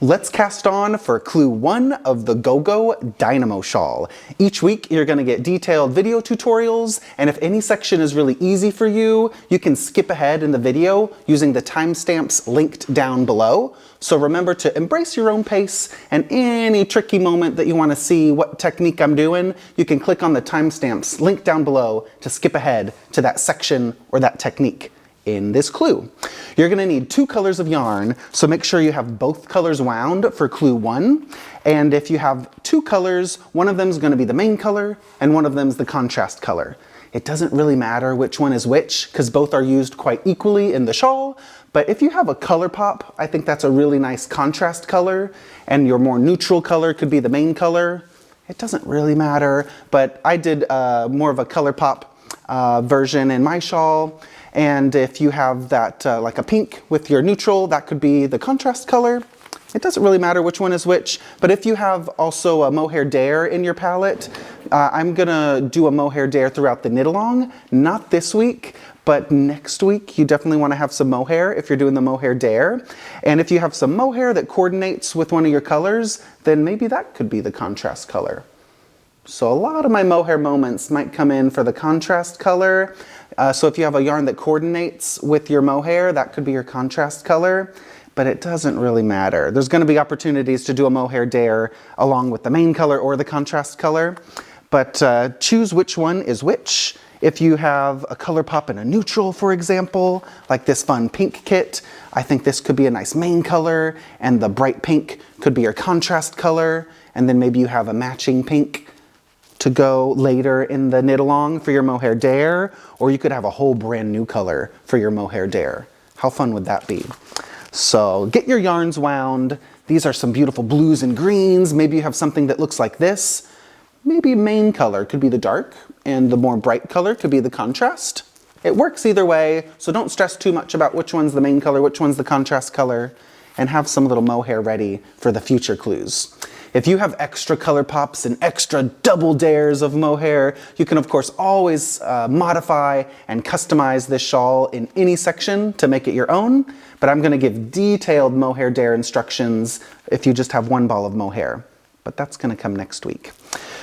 Let's cast on for clue 1 of the Go-Go Dynamo Shawl. Each week you're going to get detailed video tutorials, and if any section is really easy for you, you can skip ahead in the video using the timestamps linked down below. So remember to embrace your own pace, and any tricky moment that you want to see what technique I'm doing, you can click on the timestamps linked down below to skip ahead to that section or that technique in this clue. You're going to need 2 colors of yarn, so make sure you have both colors wound for clue 1. And if you have 2 colors, one of them is going to be the main color and one of them is the contrast color. It doesn't really matter which one is which because both are used quite equally in the shawl, but if you have a color pop, I think that's a really nice contrast color, and your more neutral color could be the main color. It doesn't really matter, but I did more of a color pop version in my shawl. And if you have that like a pink with your neutral, that could be the contrast color. It doesn't really matter which one is which, but if you have also a mohair dare in your palette, I'm gonna do a mohair dare throughout the knit along. Not this week, but next week you definitely wanna have some mohair if you're doing the mohair dare. And if you have some mohair that coordinates with one of your colors, then maybe that could be the contrast color. So a lot of my mohair moments might come in for the contrast color. So if you have a yarn that coordinates with your mohair, that could be your contrast color, but it doesn't really matter. There's going to be opportunities to do a mohair dare along with the main color or the contrast color, but choose which one is which. If you have a color pop in a neutral, for example, like this fun pink kit, I think this could be a nice main color, and the bright pink could be your contrast color, and then maybe you have a matching pink to go later in the knit along for your mohair dare, or you could have a whole brand new color for your mohair dare. How fun would that be? So get your yarns wound. These are some beautiful blues and greens. Maybe you have something that looks like this. Maybe main color could be the dark and the more bright color could be the contrast. It works either way, so don't stress too much about which one's the main color, which one's the contrast color, and have some little mohair ready for the future clues. If you have extra color pops and extra double dares of mohair, you can of course always modify and customize this shawl in any section to make it your own, but I'm gonna give detailed mohair dare instructions if you just have one ball of mohair, but that's gonna come next week.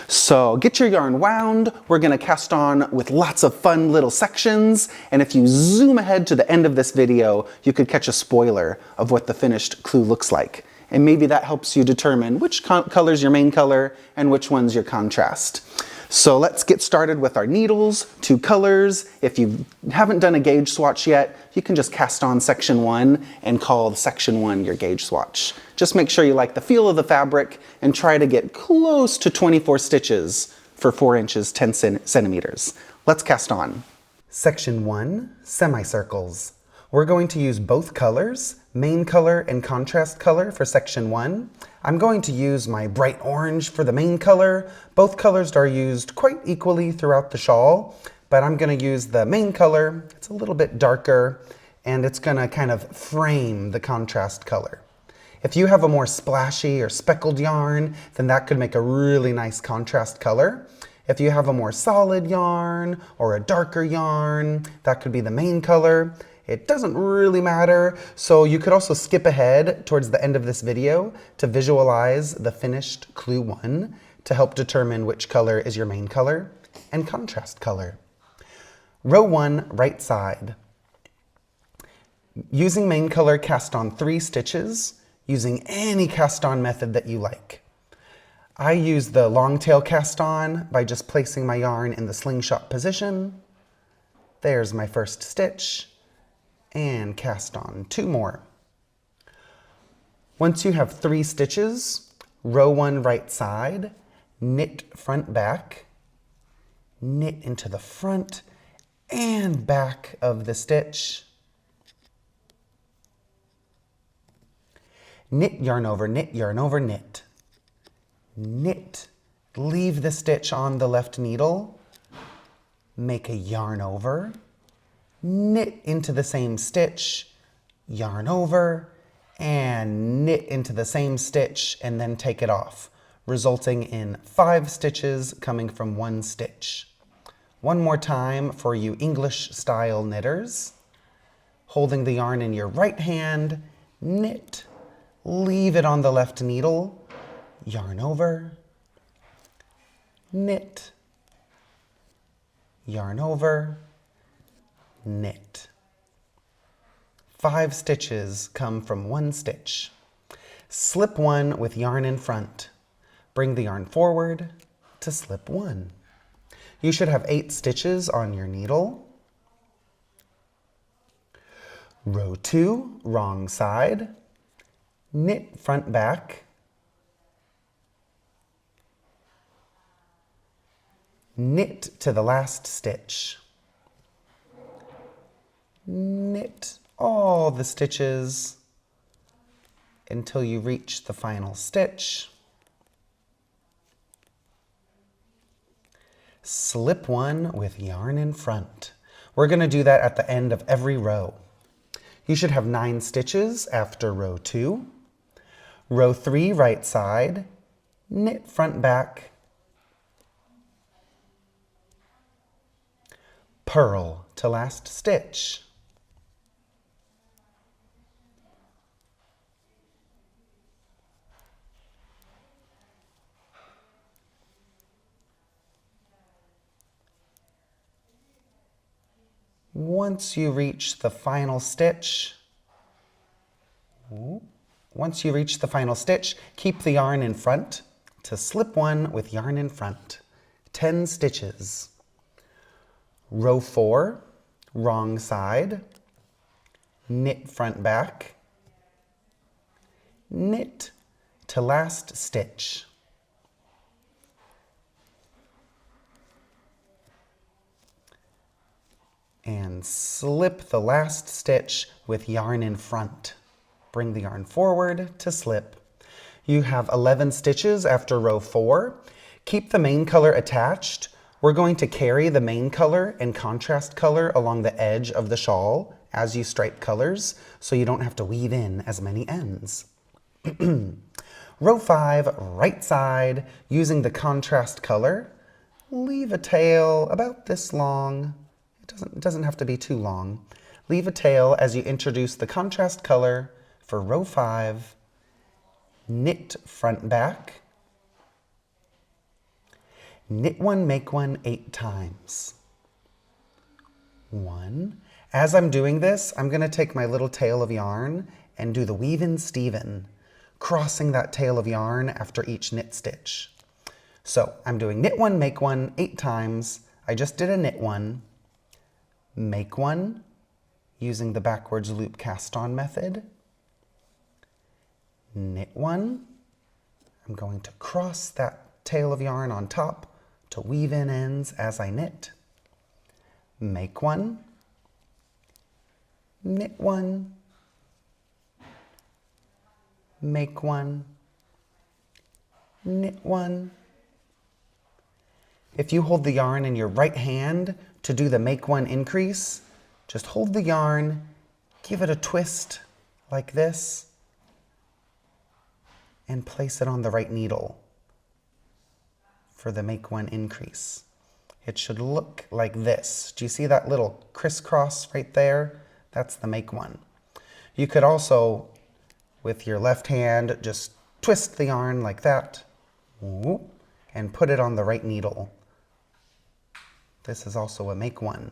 So get your yarn wound, we're gonna cast on with lots of fun little sections, and if you zoom ahead to the end of this video, you could catch a spoiler of what the finished clue looks like. And maybe that helps you determine which color is your main color and which one's your contrast. So let's get started with our needles, 2 colors. If you haven't done a gauge swatch yet, you can just cast on section 1 and call section 1 your gauge swatch. Just make sure you like the feel of the fabric and try to get close to 24 stitches for 4 inches, 10 centimeters. Let's cast on. Section 1, semicircles. We're going to use both colors, main color and contrast color for section 1. I'm going to use my bright orange for the main color. Both colors are used quite equally throughout the shawl, but I'm going to use the main color. It's a little bit darker, and it's going to kind of frame the contrast color. If you have a more splashy or speckled yarn, then that could make a really nice contrast color. If you have a more solid yarn or a darker yarn, that could be the main color. It doesn't really matter, so you could also skip ahead towards the end of this video to visualize the finished clue 1 to help determine which color is your main color and contrast color. Row 1, right side. Using main color, cast on 3 stitches using any cast on method that you like. I use the long tail cast on by just placing my yarn in the slingshot position. There's my first stitch. And cast on 2 more. Once you have 3 stitches, row 1 right side, knit front back, knit into the front and back of the stitch, knit, yarn over, knit, yarn over, knit, knit, leave the stitch on the left needle, make a yarn over, knit into the same stitch, yarn over, and knit into the same stitch and then take it off, resulting in 5 stitches coming from 1 stitch. One more time for you English style knitters. Holding the yarn in your right hand, knit, leave it on the left needle, yarn over, knit, yarn over, knit. 5 stitches come from 1 stitch. Slip 1 with yarn in front. Bring the yarn forward to slip 1. You should have 8 stitches on your needle. Row 2, wrong side, knit front back, knit to the last stitch. Knit all the stitches until you reach the final stitch. Slip 1 with yarn in front. We're going to do that at the end of every row. You should have 9 stitches after row 2. Row 3, right side, knit front back, purl to last stitch. Once you reach the final stitch, keep the yarn in front to slip 1 with yarn in front. 10 stitches. Row 4, wrong side, knit front back, knit to last stitch. And slip the last stitch with yarn in front. Bring the yarn forward to slip. You have 11 stitches after row 4. Keep the main color attached. We're going to carry the main color and contrast color along the edge of the shawl as you stripe colors, so you don't have to weave in as many ends. Row 5, right side, using the contrast color. Leave a tail about this long. It doesn't have to be too long. Leave a tail as you introduce the contrast color for row 5. Knit front back. Knit 1, make 1 8 times. 1. As I'm doing this, I'm going to take my little tail of yarn and do the Weavin Stephen, crossing that tail of yarn after each knit stitch. So I'm doing knit 1, make 1 8 times. I just did a knit 1. Make 1 using the backwards loop cast on method. Knit 1. I'm going to cross that tail of yarn on top to weave in ends as I knit. Make 1. Knit 1. Make 1. Knit 1. If you hold the yarn in your right hand to do the make 1 increase, just hold the yarn, give it a twist like this, and place it on the right needle for the make 1 increase. It should look like this. Do you see that little crisscross right there? That's the make 1. You could also, with your left hand, just twist the yarn like that, and put it on the right needle. This is also a make 1.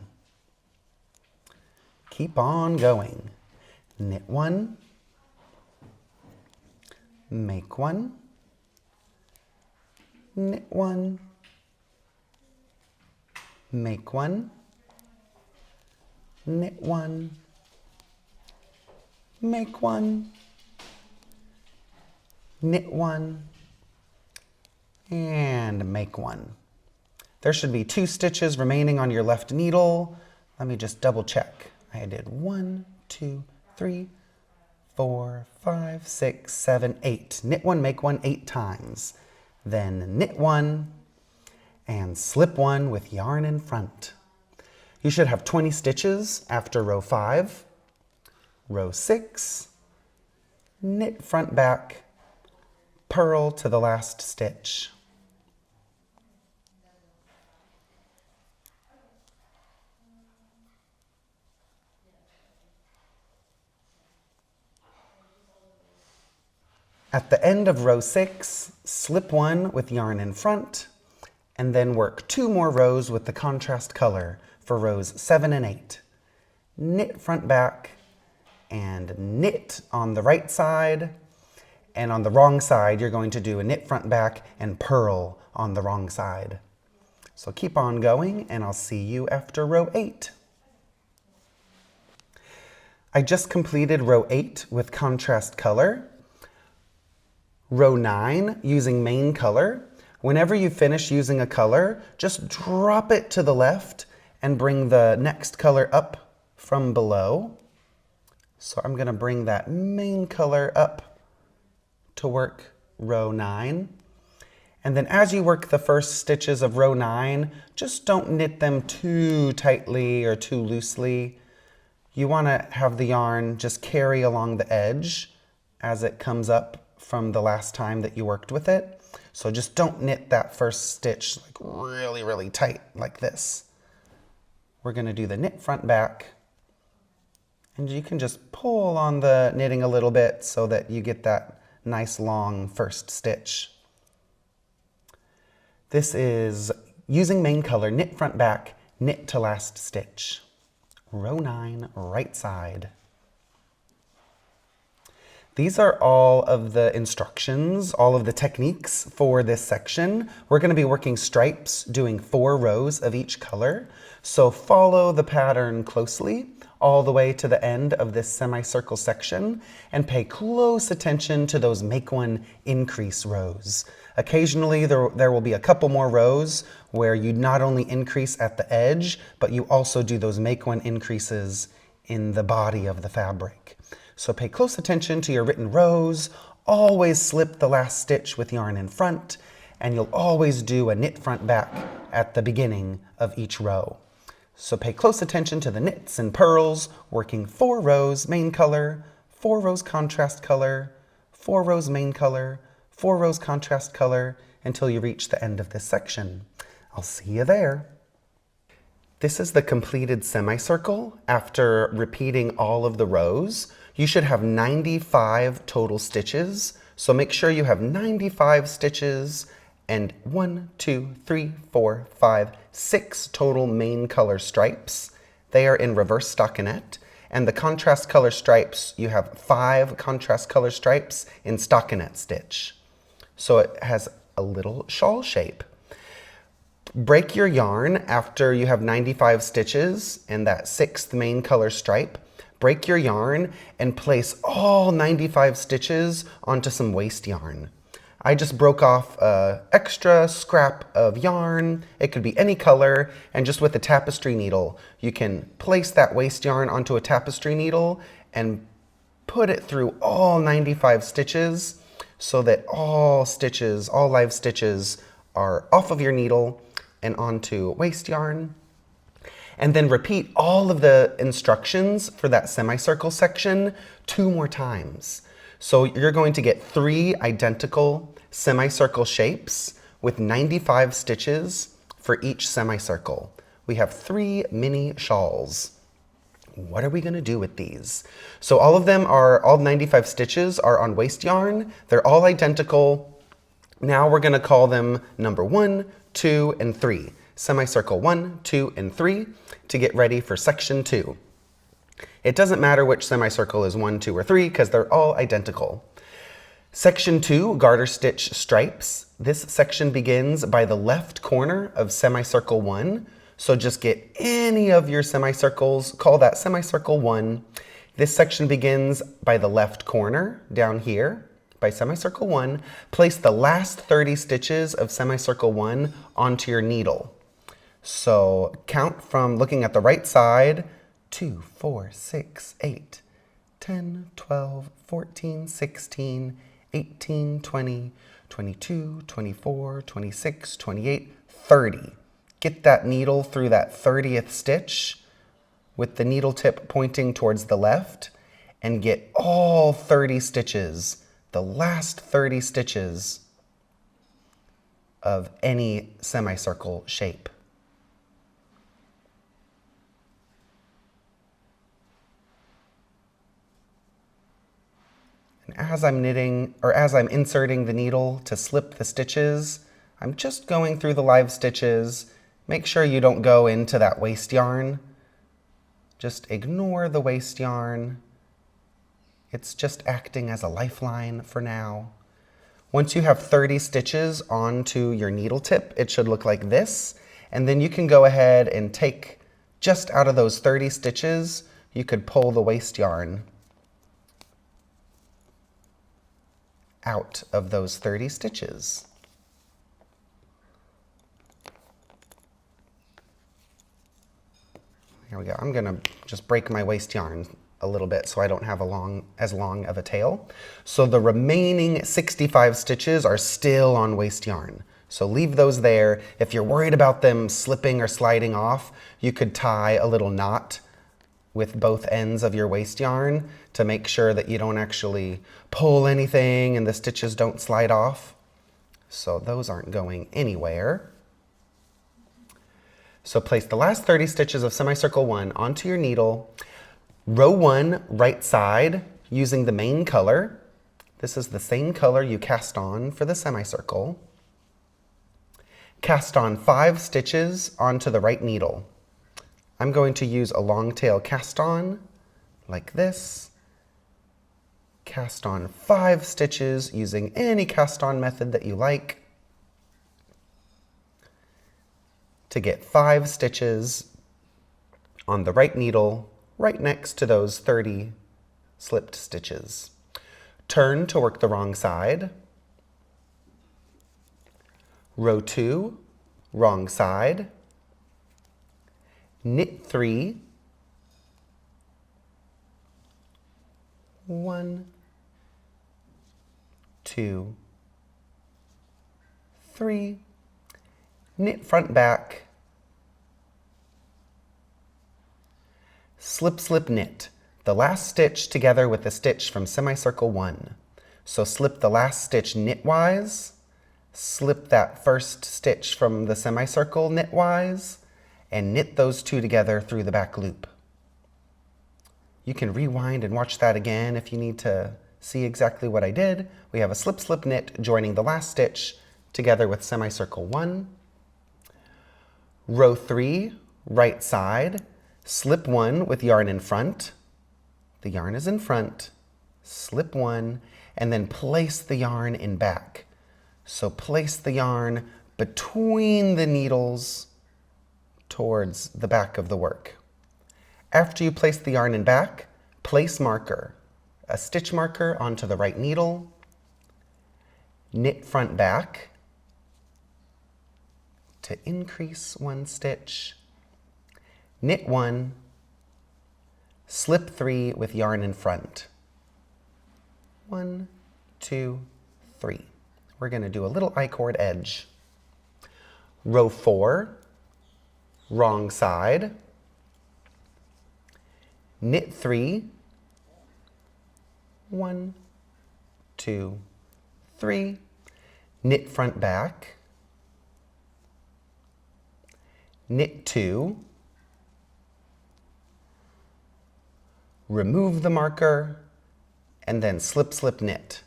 Keep on going. Knit 1, make 1, knit 1, make 1, knit 1, make 1, knit 1, and make 1. There should be 2 stitches remaining on your left needle. Let me just double check. I did 1, 2, 3, 4, 5, 6, 7, 8. Knit 1, make 1 8 times. Then knit 1 and slip 1 with yarn in front. You should have 20 stitches after row 5. Row 6, knit front back, purl to the last stitch. At the end of row 6, slip one with yarn in front, and then work 2 more rows with the contrast color for rows 7 and 8. Knit front back, and knit on the right side, and on the wrong side you're going to do a knit front back and purl on the wrong side. So keep on going, and I'll see you after row 8. I just completed row 8 with contrast color. Row 9 using main color. Whenever you finish using a color, just drop it to the left and bring the next color up from below. So I'm going to bring that main color up to work row 9. And then as you work the first stitches of row 9, just don't knit them too tightly or too loosely. You want to have the yarn just carry along the edge as it comes up from the last time that you worked with it. So just don't knit that first stitch like really, really tight like this. We're going to do the knit front back. And you can just pull on the knitting a little bit so that you get that nice long first stitch. This is using main color, knit front back, knit to last stitch. Row 9, right side. These are all of the instructions, all of the techniques for this section. We're going to be working stripes, doing 4 rows of each color. So follow the pattern closely all the way to the end of this semicircle section and pay close attention to those make one increase rows. Occasionally there will be a couple more rows where you not only increase at the edge, but you also do those make one increases in the body of the fabric. So pay close attention to your written rows, always slip the last stitch with yarn in front, and you'll always do a knit front back at the beginning of each row. So pay close attention to the knits and purls, working 4 rows main color, 4 rows contrast color, 4 rows main color, 4 rows contrast color, until you reach the end of this section. I'll see you there. This is the completed semicircle after repeating all of the rows. You should have 95 total stitches, so make sure you have 95 stitches and 1, 2, 3, 4, 5, 6 total main color stripes. They are in reverse stockinette, and the contrast color stripes, you have 5 contrast color stripes in stockinette stitch. So it has a little shawl shape. Break your yarn after you have 95 stitches and that 6th main color stripe. Break your yarn and place all 95 stitches onto some waste yarn. I just broke off an extra scrap of yarn. It could be any color, and just with a tapestry needle, you can place that waste yarn onto a tapestry needle and put it through all 95 stitches so that all stitches, all live stitches are off of your needle and onto waste yarn. And then repeat all of the instructions for that semicircle section 2 more times. So you're going to get 3 identical semicircle shapes with 95 stitches for each semicircle. We have 3 mini shawls. What are we going to do with these? So all 95 stitches are on waste yarn. They're all identical. Now we're going to call them number 1, 2, and 3. Semicircle 1, 2, and 3 to get ready for section 2. It doesn't matter which semicircle is 1, 2, or 3 because they're all identical. Section 2, Garter Stitch Stripes. This section begins by the left corner of semicircle 1. So just get any of your semicircles, call that semicircle 1. This section begins by the left corner down here by semicircle 1. Place the last 30 stitches of semicircle 1 onto your needle. So count from looking at the right side, 2, 4, 6, 8, 10, 12, 14, 16, 18, 20, 22, 24, 26, 28, 30. Get that needle through that 30th stitch with the needle tip pointing towards the left and get all 30 stitches, the last 30 stitches of any semicircle shape. And as I'm knitting, or as I'm inserting the needle to slip the stitches, I'm just going through the live stitches. Make sure you don't go into that waste yarn. Just ignore the waste yarn. It's just acting as a lifeline for now. Once you have 30 stitches onto your needle tip, it should look like this. And then you can go ahead and take just out of those 30 stitches, you could pull the waste yarn out of those 30 stitches. Here we go. I'm gonna just break my waste yarn a little bit so I don't have as long of a tail. So the remaining 65 stitches are still on waste yarn. So leave those there. If you're worried about them slipping or sliding off, you could tie a little knot with both ends of your waste yarn to make sure that you don't actually pull anything and the stitches don't slide off. So those aren't going anywhere. So place the last 30 stitches of semicircle 1 onto your needle. Row 1, right side, using the main color. This is the same color you cast on for the semicircle. Cast on 5 stitches onto the right needle. I'm going to use a long tail cast on, like this. Cast on 5 stitches using any cast on method that you like to get 5 stitches on the right needle right next to those 30 slipped stitches. Turn to work the wrong side. Row 2, wrong side. Knit 3. 1, 2, 3. Knit front back. Slip, slip, knit. The last stitch together with the stitch from semicircle 1. So slip the last stitch knitwise, slip that first stitch from the semicircle knitwise, and knit those two together through the back loop. You can rewind and watch that again if you need to see exactly what I did. We have a slip, slip, knit joining the last stitch together with semicircle 1. Row 3, right side, slip 1 with yarn in front. The yarn is in front, slip 1, and then place the yarn in back. So place the yarn between the needles towards the back of the work. After you place the yarn in back, place marker, a stitch marker onto the right needle, knit front back to increase 1 stitch, knit 1, slip 3 with yarn in front. 1, 2, 3. We're going to do a little I-cord edge. Row 4, wrong side, knit 3, 1, 2, 3, knit front back, knit 2, remove the marker, and then slip, slip, knit.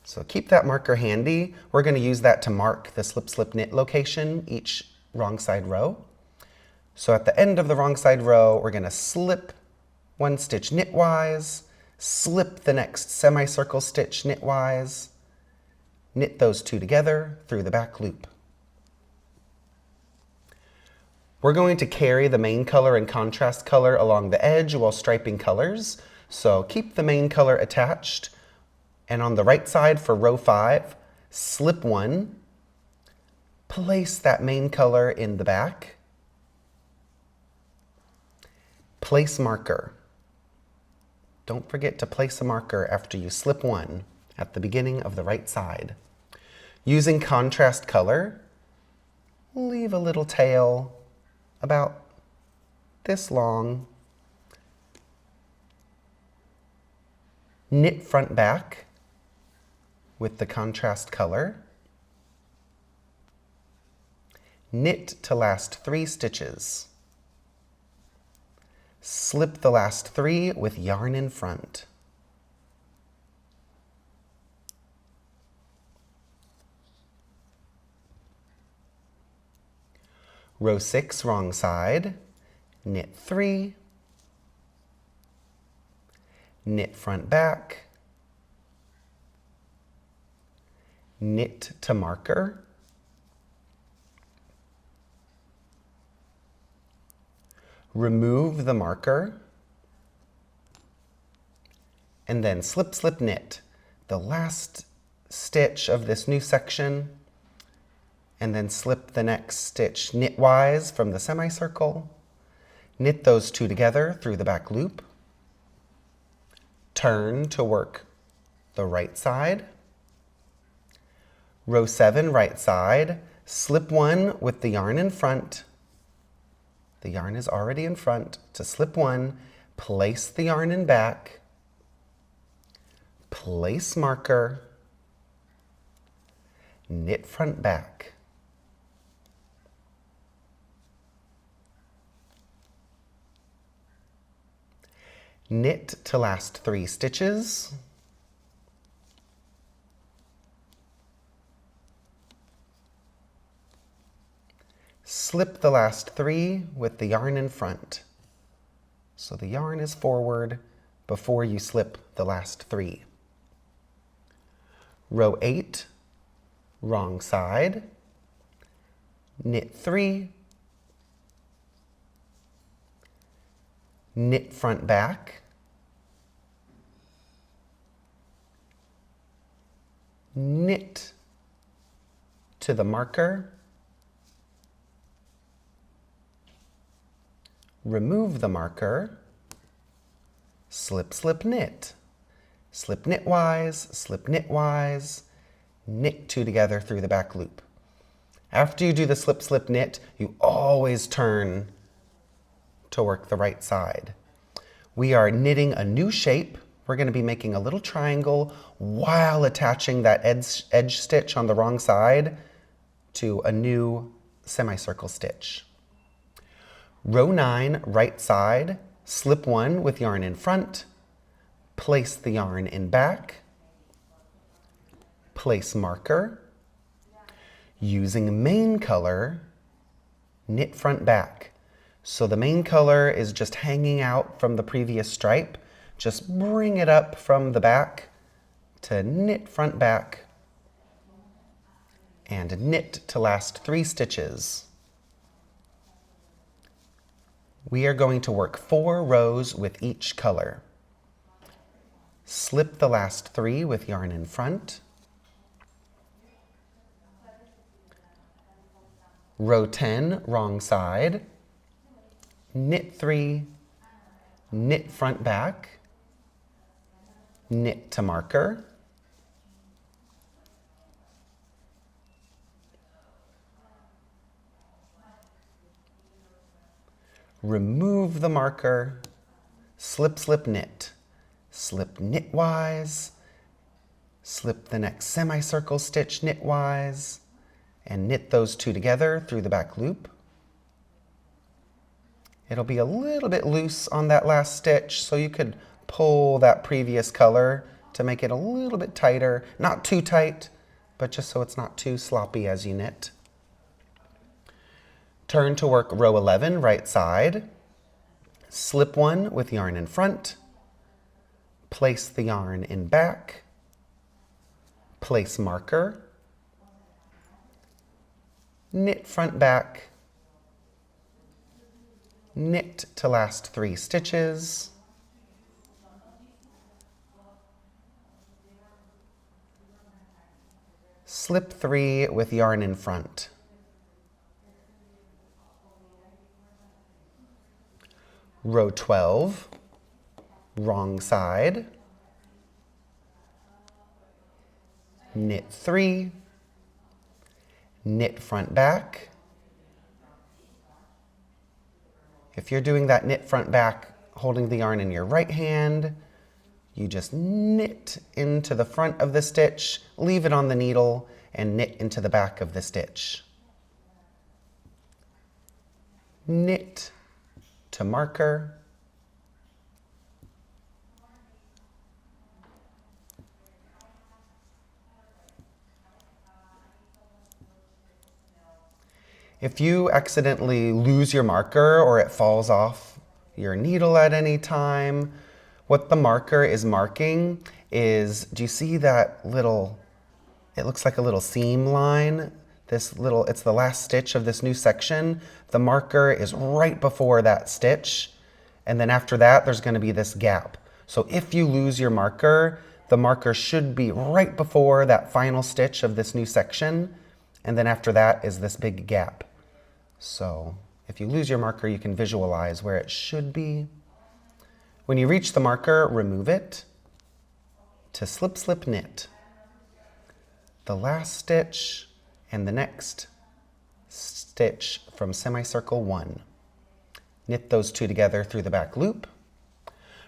So keep that marker handy. We're going to use that to mark the slip, slip, knit location each wrong side row. So at the end of the wrong side row, we're going to slip 1 stitch knitwise, slip the next semicircle stitch knitwise, knit those two together through the back loop. We're going to carry the main color and contrast color along the edge while striping colors. So keep the main color attached, and on the right side for row 5, slip 1, place that main color in the back, place marker. Don't forget to place a marker after you slip 1 at the beginning of the right side. Using contrast color, leave a little tail about this long. Knit front back with the contrast color. Knit to last 3 stitches. Slip the last 3 with yarn in front. Row 6, wrong side, knit 3, knit front back, knit to marker, remove the marker, and then slip, slip, knit the last stitch of this new section, and then slip the next stitch knitwise from the semicircle, knit those two together through the back loop, turn to work the right side, row 7, right side, slip 1 with the yarn in front. The yarn is already in front. To slip 1, place the yarn in back, place marker, knit front back. Knit to last 3 stitches. Slip the last 3 with the yarn in front. So the yarn is forward before you slip the last 3. Row 8, wrong side, knit 3, knit front back, knit to the marker, remove the marker, slip, slip, knit. Slip knitwise, knit 2 together through the back loop. After you do the slip, slip, knit, you always turn to work the right side. We are knitting a new shape. We're going to be making a little triangle while attaching that edge stitch on the wrong side to a new semicircle stitch. Row 9, right side, slip 1 with yarn in front, place the yarn in back, place marker, using main color, knit front back. So the main color is just hanging out from the previous stripe. Just bring it up from the back to knit front back and knit to last 3 stitches. We are going to work 4 rows with each color. Slip the last 3 with yarn in front. Row 10, wrong side, knit 3, knit front back, knit to marker, remove the marker, slip, slip, knit. Slip knitwise, slip the next semicircle stitch knitwise, and knit those 2 together through the back loop. It'll be a little bit loose on that last stitch, so you could pull that previous color to make it a little bit tighter. Not too tight, but just so it's not too sloppy as you knit. Turn to work row 11, right side. Slip 1 with yarn in front. Place the yarn in back. Place marker. Knit front back. Knit to last 3 stitches. Slip 3 with yarn in front. Row 12, wrong side, knit 3, knit front back. If you're doing that knit front back holding the yarn in your right hand, you just knit into the front of the stitch, leave it on the needle, and knit into the back of the stitch. Knit to marker, If you accidentally lose your marker or it falls off your needle at any time, what the marker is marking is, do you see that little, it looks like a little seam line? This little, it's the last stitch of this new section. The marker is right before that stitch. And then after that, there's going to be this gap. So if you lose your marker, the marker should be right before that final stitch of this new section. And then after that is this big gap. So if you lose your marker, you can visualize where it should be. When you reach the marker, remove it to slip, slip, knit. The last stitch and the next stitch from semicircle 1. Knit those two together through the back loop.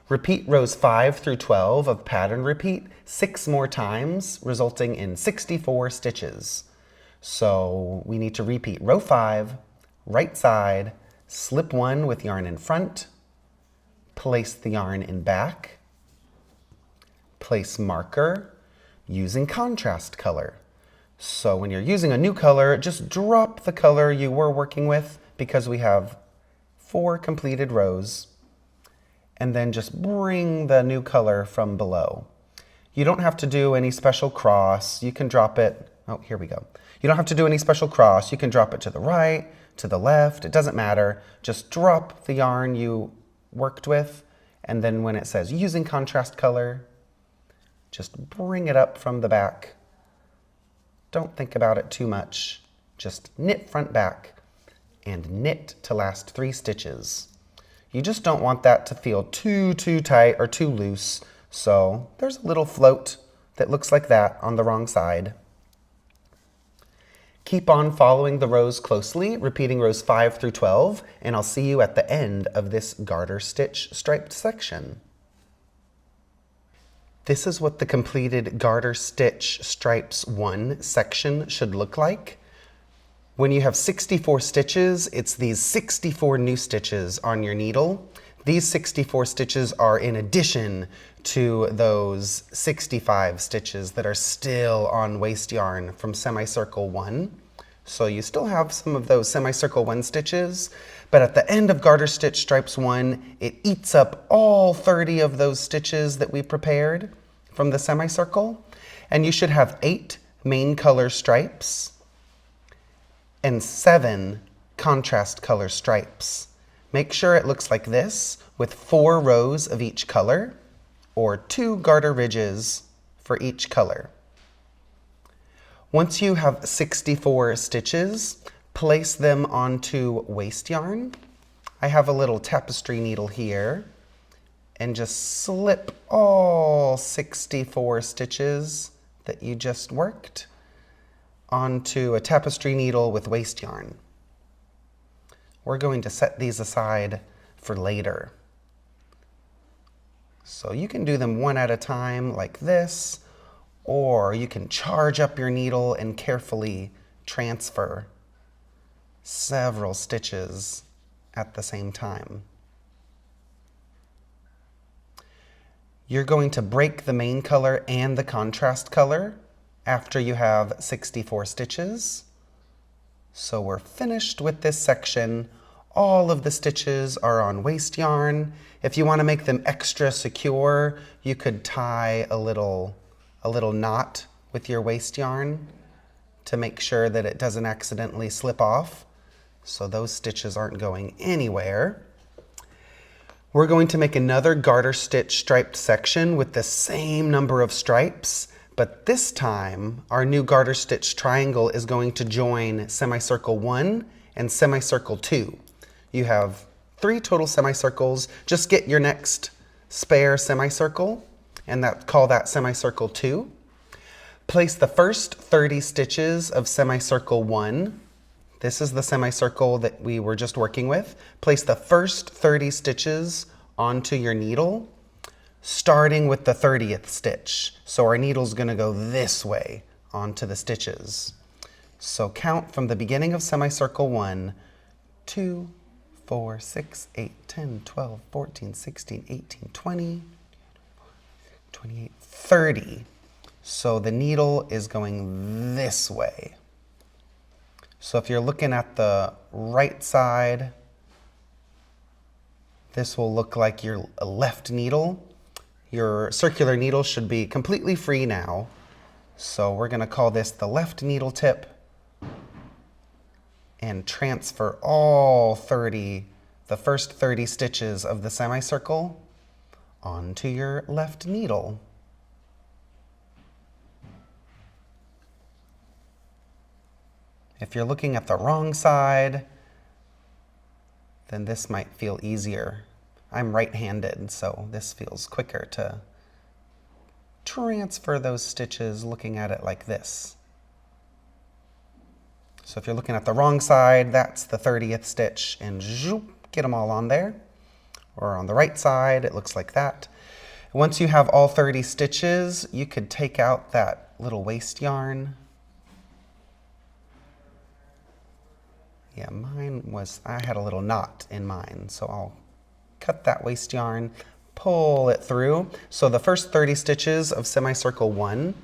Repeat rows 5 through 12 of pattern repeat 6 more times, resulting in 64 stitches. So we need to repeat row 5, right side, slip 1 with yarn in front, place the yarn in back, place marker using contrast color. So when you're using a new color, just drop the color you were working with because we have 4 completed rows, and then just bring the new color from below. You don't have to do any special cross. You can drop it, oh, here we go. You don't have to do any special cross. You can drop it to the right, to the left, it doesn't matter. Just drop the yarn you worked with, and then when it says using contrast color, just bring it up from the back. Don't think about it too much. Just knit front back and knit to last 3 stitches. You just don't want that to feel too tight or too loose. So there's a little float that looks like that on the wrong side. Keep on following the rows closely, repeating rows 5 through 12, and I'll see you at the end of this garter stitch striped section. This is what the completed Garter Stitch Stripes 1 section should look like. When you have 64 stitches, it's these 64 new stitches on your needle. These 64 stitches are in addition to those 65 stitches that are still on waste yarn from semicircle 1. So you still have some of those semicircle 1 stitches, but at the end of Garter Stitch Stripes 1, it eats up all 30 of those stitches that we prepared from the semicircle, and you should have 8 main color stripes and 7 contrast color stripes. Make sure it looks like this with 4 rows of each color, or 2 garter ridges for each color. Once you have 64 stitches, place them onto waste yarn. I have a little tapestry needle here, and just slip all 64 stitches that you just worked onto a tapestry needle with waste yarn. We're going to set these aside for later. So you can do them one at a time like this, or you can charge up your needle and carefully transfer several stitches at the same time. You're going to break the main color and the contrast color after you have 64 stitches. So we're finished with this section. All of the stitches are on waste yarn. If you want to make them extra secure, you could tie a little knot with your waste yarn to make sure that it doesn't accidentally slip off. So those stitches aren't going anywhere. We're going to make another garter stitch striped section with the same number of stripes, but this time our new garter stitch triangle is going to join semicircle 1 and semicircle 2. You have 3 total semicircles. Just get your next spare semicircle and call that semicircle 2. Place the first 30 stitches of semicircle 1. This is the semicircle that we were just working with. Place the first 30 stitches onto your needle, starting with the 30th stitch. So our needle's gonna go this way onto the stitches. So count from the beginning of semicircle 1, 2, 4, 6, 8, 10, 12, 14, 16, 18, 20, 28, 30. So the needle is going this way. So if you're looking at the right side, this will look like your left needle. Your circular needle should be completely free now. So we're going to call this the left needle tip and transfer all 30, the first 30 stitches of the semicircle onto your left needle. If you're looking at the wrong side, then this might feel easier. I'm right-handed, so this feels quicker to transfer those stitches looking at it like this. So if you're looking at the wrong side, that's the 30th stitch, and zoop, get them all on there. Or on the right side, it looks like that. Once you have all 30 stitches, you could take out that little waste yarn. Yeah, I had a little knot in mine, so I'll cut that waste yarn, pull it through. So the first 30 stitches of semicircle 1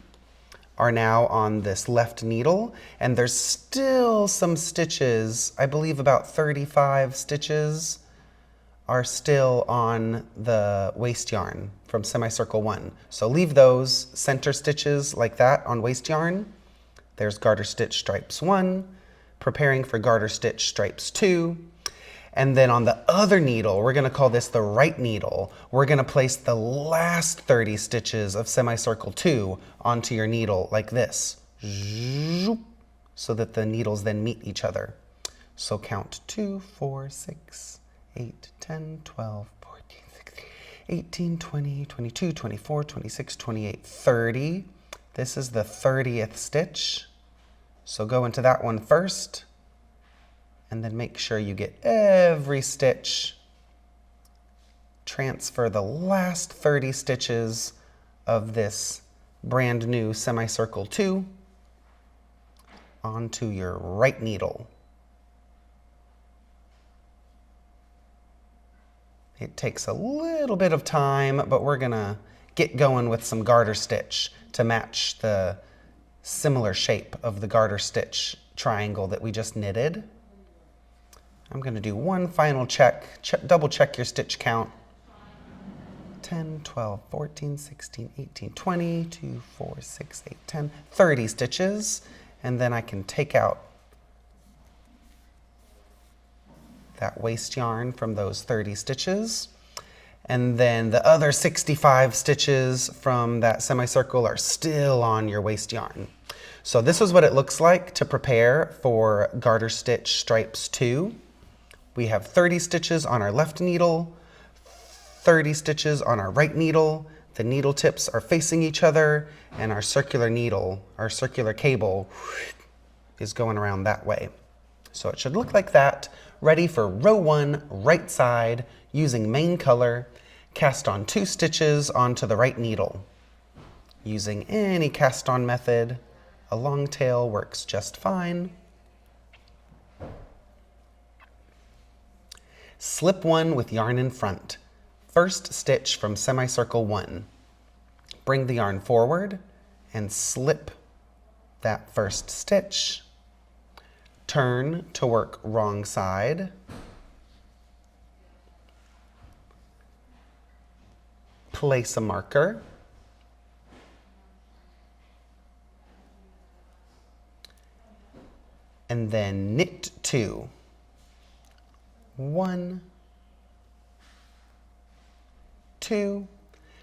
are now on this left needle, and there's still some stitches, I believe about 35 stitches are still on the waste yarn from semicircle 1. So leave those center stitches like that on waste yarn. There's Garter Stitch Stripes 1, preparing for Garter Stitch Stripes 2. And then on the other needle, we're gonna call this the right needle. We're gonna place the last 30 stitches of semicircle 2 onto your needle like this, so that the needles then meet each other. So count 2, 4, 6, 8, 10, 12, 14, 16, 18, 20, 22, 24, 26, 28, 30. This is the 30th stitch. So go into that one first, and then make sure you get every stitch. Transfer the last 30 stitches of this brand new semicircle 2 onto your right needle. It takes a little bit of time, but we're gonna get going with some garter stitch to match the similar shape of the garter stitch triangle that we just knitted. I'm going to do one final check, double check your stitch count. 10, 12, 14, 16, 18, 20, 2, 4, 6, 8, 10, 30 stitches, and then I can take out that waste yarn from those 30 stitches. And then the other 65 stitches from that semicircle are still on your waste yarn. So this is what it looks like to prepare for Garter Stitch Stripes 2. We have 30 stitches on our left needle, 30 stitches on our right needle. The needle tips are facing each other, and our circular needle, our circular cable, is going around that way. So it should look like that, ready for row 1, right side, using main color. Cast on 2 stitches onto the right needle. Using any cast on method, a long tail works just fine. Slip 1 with yarn in front. First stitch from semicircle 1. Bring the yarn forward and slip that first stitch. Turn to work wrong side. Place a marker. And then knit 2. 1, 2,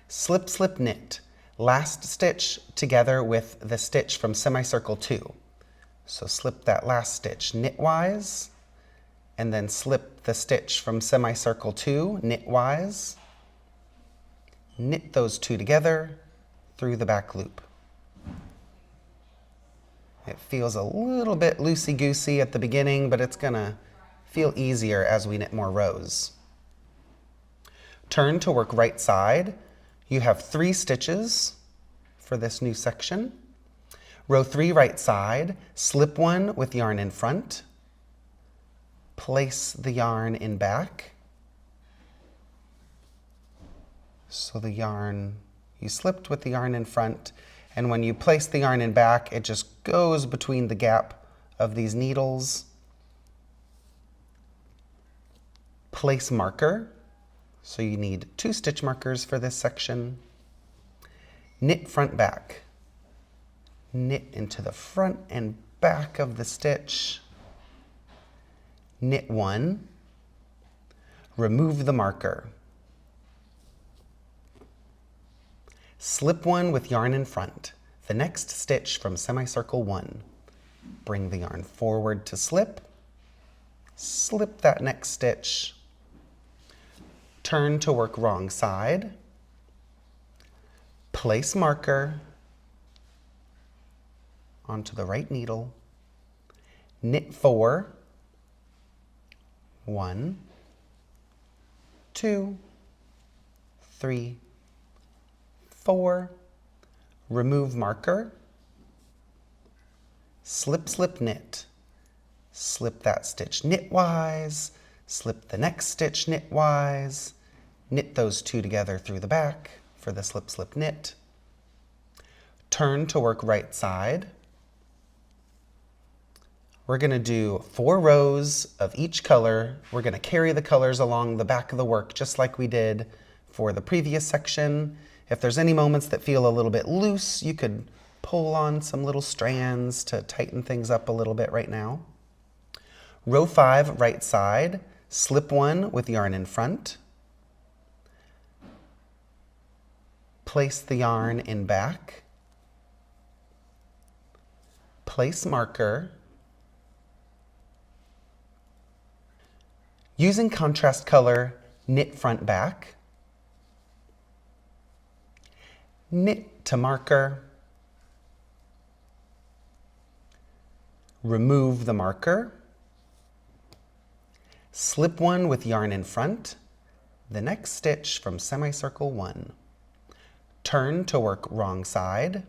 slip, slip, knit. Last stitch together with the stitch from semicircle 2. So slip that last stitch knitwise, and then slip the stitch from semicircle 2 knitwise. Knit those 2 together through the back loop. It feels a little bit loosey-goosey at the beginning, but it's gonna feel easier as we knit more rows. Turn to work right side. You have 3 stitches for this new section. Row 3 right side, slip 1 with yarn in front. Place the yarn in back. So the yarn, you slipped with the yarn in front, and when you place the yarn in back, it just goes between the gap of these needles. Place marker. So you need 2 stitch markers for this section. Knit front back. Knit into the front and back of the stitch. Knit 1. Remove the marker. Slip 1 with yarn in front. The next stitch from semicircle 1. Bring the yarn forward to slip. Slip that next stitch. Turn to work wrong side. Place marker onto the right needle. Knit 4. 1, 2, 3, 4. Remove marker. Slip, slip, knit. Slip that stitch knitwise. Slip the next stitch knitwise. Knit those 2 together through the back for the slip, slip, knit. Turn to work right side. We're going to do 4 rows of each color. We're going to carry the colors along the back of the work just like we did for the previous section. If there's any moments that feel a little bit loose, you could pull on some little strands to tighten things up a little bit right now. Row 5, right side, slip 1 with yarn in front. Place the yarn in back. Place marker. Using contrast color, knit front back. Knit to marker. Remove the marker. Slip 1 with yarn in front. The next stitch from semicircle 1. Turn to work wrong side.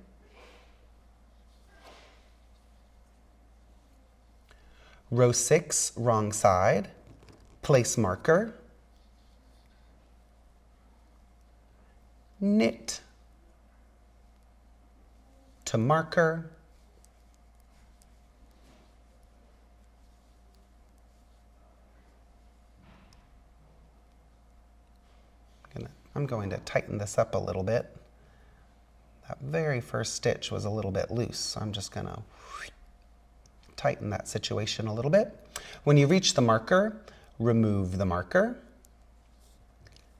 Row 6, wrong side. Place marker. Knit to marker. I'm going to tighten this up a little bit. That very first stitch was a little bit loose, so I'm just going to tighten that situation a little bit. When you reach the marker, remove the marker.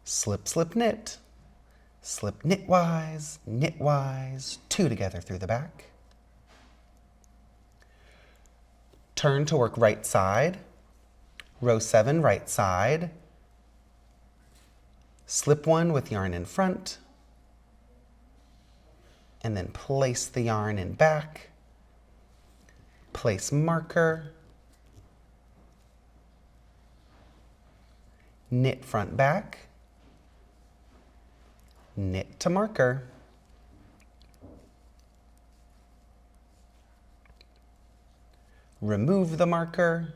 Slip, slip, knit. Slip knitwise, 2 together through the back. Turn to work right side. Row 7, right side. Slip 1 with yarn in front. And then place the yarn in back. Place marker. Knit front back. Knit to marker. Remove the marker.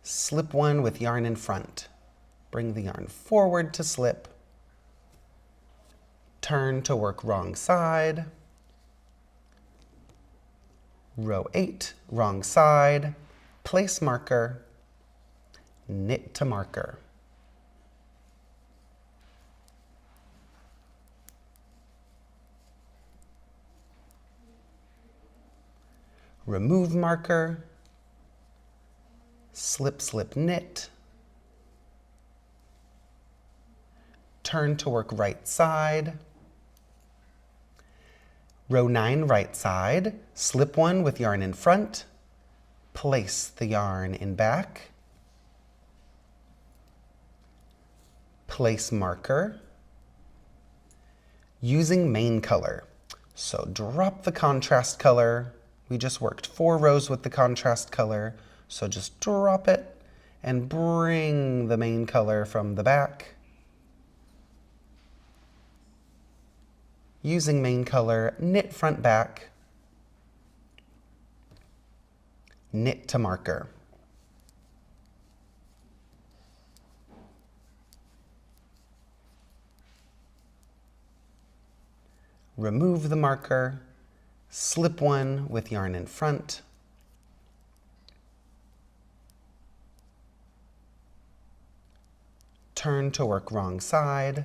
Slip 1 with yarn in front. Bring the yarn forward to slip. Turn to work wrong side. Row 8, wrong side. Place marker. Knit to marker. Remove marker. Slip, slip, knit. Turn to work right side. Row 9, right side, slip 1 with yarn in front. Place the yarn in back. Place marker. Using main color. So drop the contrast color. We just worked 4 rows with the contrast color. So just drop it and bring the main color from the back. Using main color, knit front back, knit to marker. Remove the marker, slip one with yarn in front, turn to work wrong side,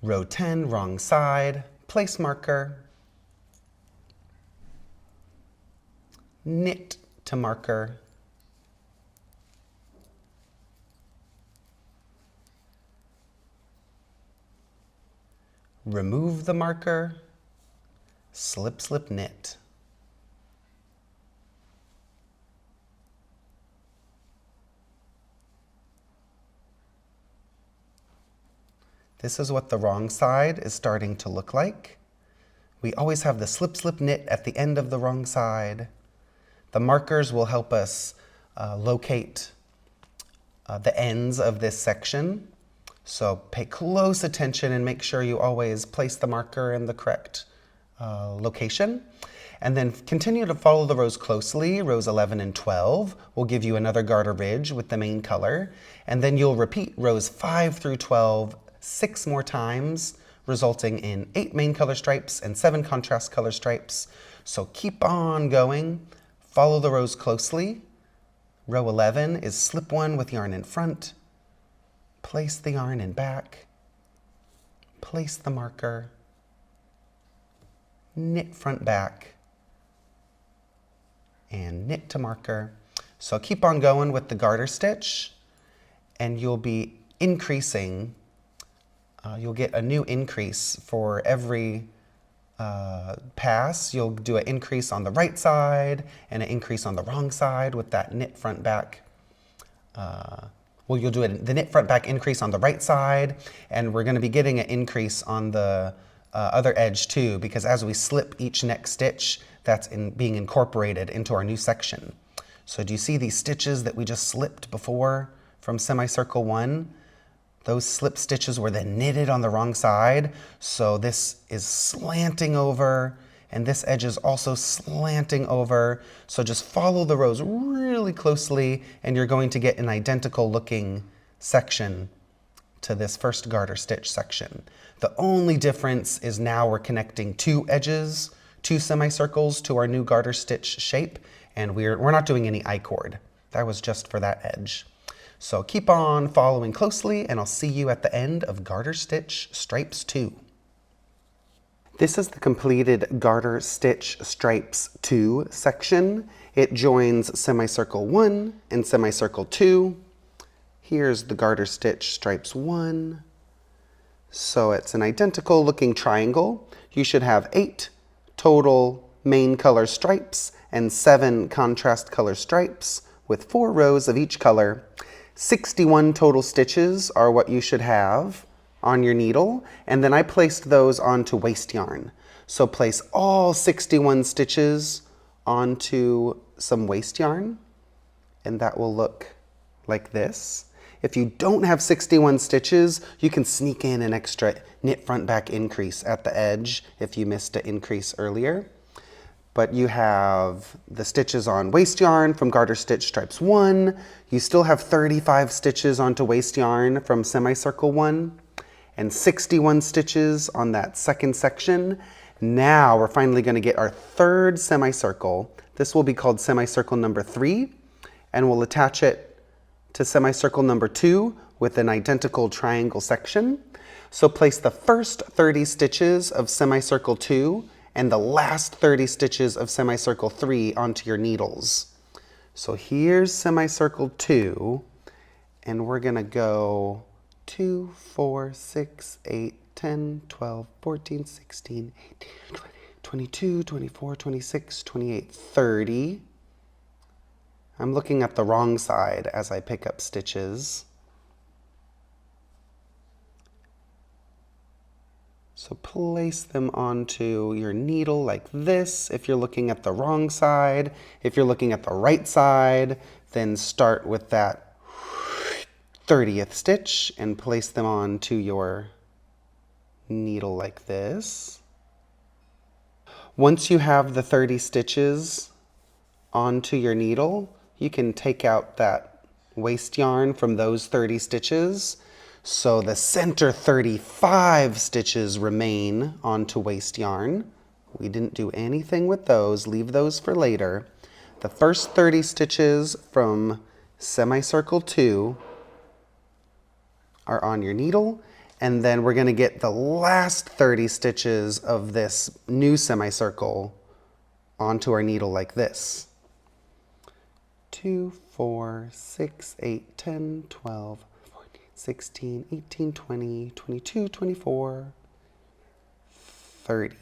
row 10, wrong side, place marker, knit to marker, remove the marker, slip, slip, knit. This is what the wrong side is starting to look like. We always have the slip, slip, knit at the end of the wrong side. The markers will help us locate the ends of this section. So pay close attention and make sure you always place the marker in the correct location. And then continue to follow the rows closely. Rows 11 and 12 will give you another garter ridge with the main color. And then you'll repeat rows 5 through 12 6 more times, resulting in 8 main color stripes and 7 contrast color stripes. So keep on going. Follow the rows closely. Row 11 is slip one with yarn in front. Place the yarn in back. Place the marker. Knit front back. And knit to marker. So keep on going with the garter stitch, and you'll be increasing. You'll get a new increase for every pass. You'll do an increase on the right side and an increase on the wrong side with that knit front back. Well, you'll do the knit front back increase on the right side, and we're going to be getting an increase on the other edge too, because as we slip each next stitch, that's being incorporated into our new section. So do you see these stitches that we just slipped before from semicircle 1? Those slip stitches were then knitted on the wrong side. So this is slanting over, and this edge is also slanting over. So just follow the rows really closely, and you're going to get an identical looking section to this first garter stitch section. The only difference is now we're connecting 2 edges, 2 semicircles to our new garter stitch shape, and we're not doing any I-cord. That was just for that edge. So keep on following closely, and I'll see you at the end of Garter Stitch Stripes 2. This is the completed Garter Stitch Stripes 2 section. It joins semicircle 1 and semicircle 2. Here's the Garter Stitch Stripes 1. So it's an identical looking triangle. You should have 8 total main color stripes and 7 contrast color stripes with 4 rows of each color. 61 total stitches are what you should have on your needle, and then I placed those onto waste yarn. So place all 61 stitches onto some waste yarn, and that will look like this. If you don't have 61 stitches, you can sneak in an extra knit front back increase at the edge if you missed an increase earlier. But you have the stitches on waste yarn from Garter Stitch Stripes 1. You still have 35 stitches onto waste yarn from semicircle 1 and 61 stitches on that second section. Now we're finally going to get our third semicircle. This will be called semicircle number 3, and we'll attach it to semicircle number 2 with an identical triangle section. So place the first 30 stitches of semicircle 2 and the last 30 stitches of semicircle 3 onto your needles. So here's semicircle 2, and we're gonna go 2, 4, 6, 8, 10, 12, 14, 16, 18, 20, 22, 24, 26, 28, 30. I'm looking at the wrong side as I pick up stitches. So place them onto your needle like this if you're looking at the wrong side. If you're looking at the right side, then start with that 30th stitch and place them onto your needle like this. Once you have the 30 stitches onto your needle, you can take out that waste yarn from those 30 stitches. So the center 35 stitches remain onto waste yarn. We didn't do anything with those, leave those for later. The first 30 stitches from semicircle 2 are on your needle, and then we're gonna get the last 30 stitches of this new semicircle onto our needle like this. 2, 4, 6, 8, 10, 12, 14, 16, 18, 20, 22, 24, 30.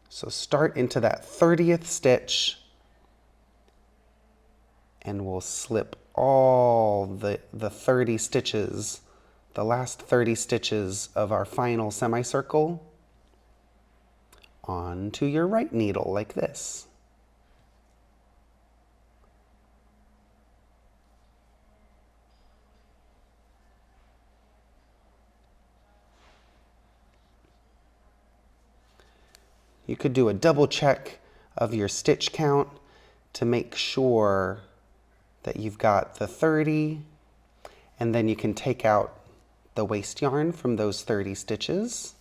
So start into that 30th stitch, and we'll slip all the 30 stitches, the last 30 stitches of our final semicircle onto your right needle like this. You could do a double check of your stitch count to make sure that you've got the 30, and then you can take out the waste yarn from those 30 stitches.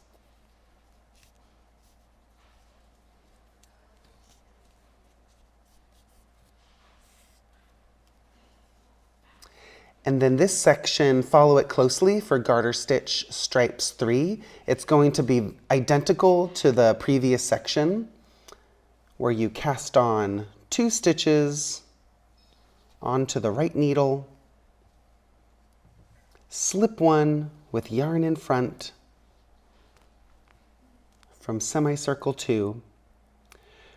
And then this section, follow it closely for Garter Stitch Stripes 3. It's going to be identical to the previous section where you cast on 2 stitches onto the right needle, slip 1 with yarn in front from semicircle 2.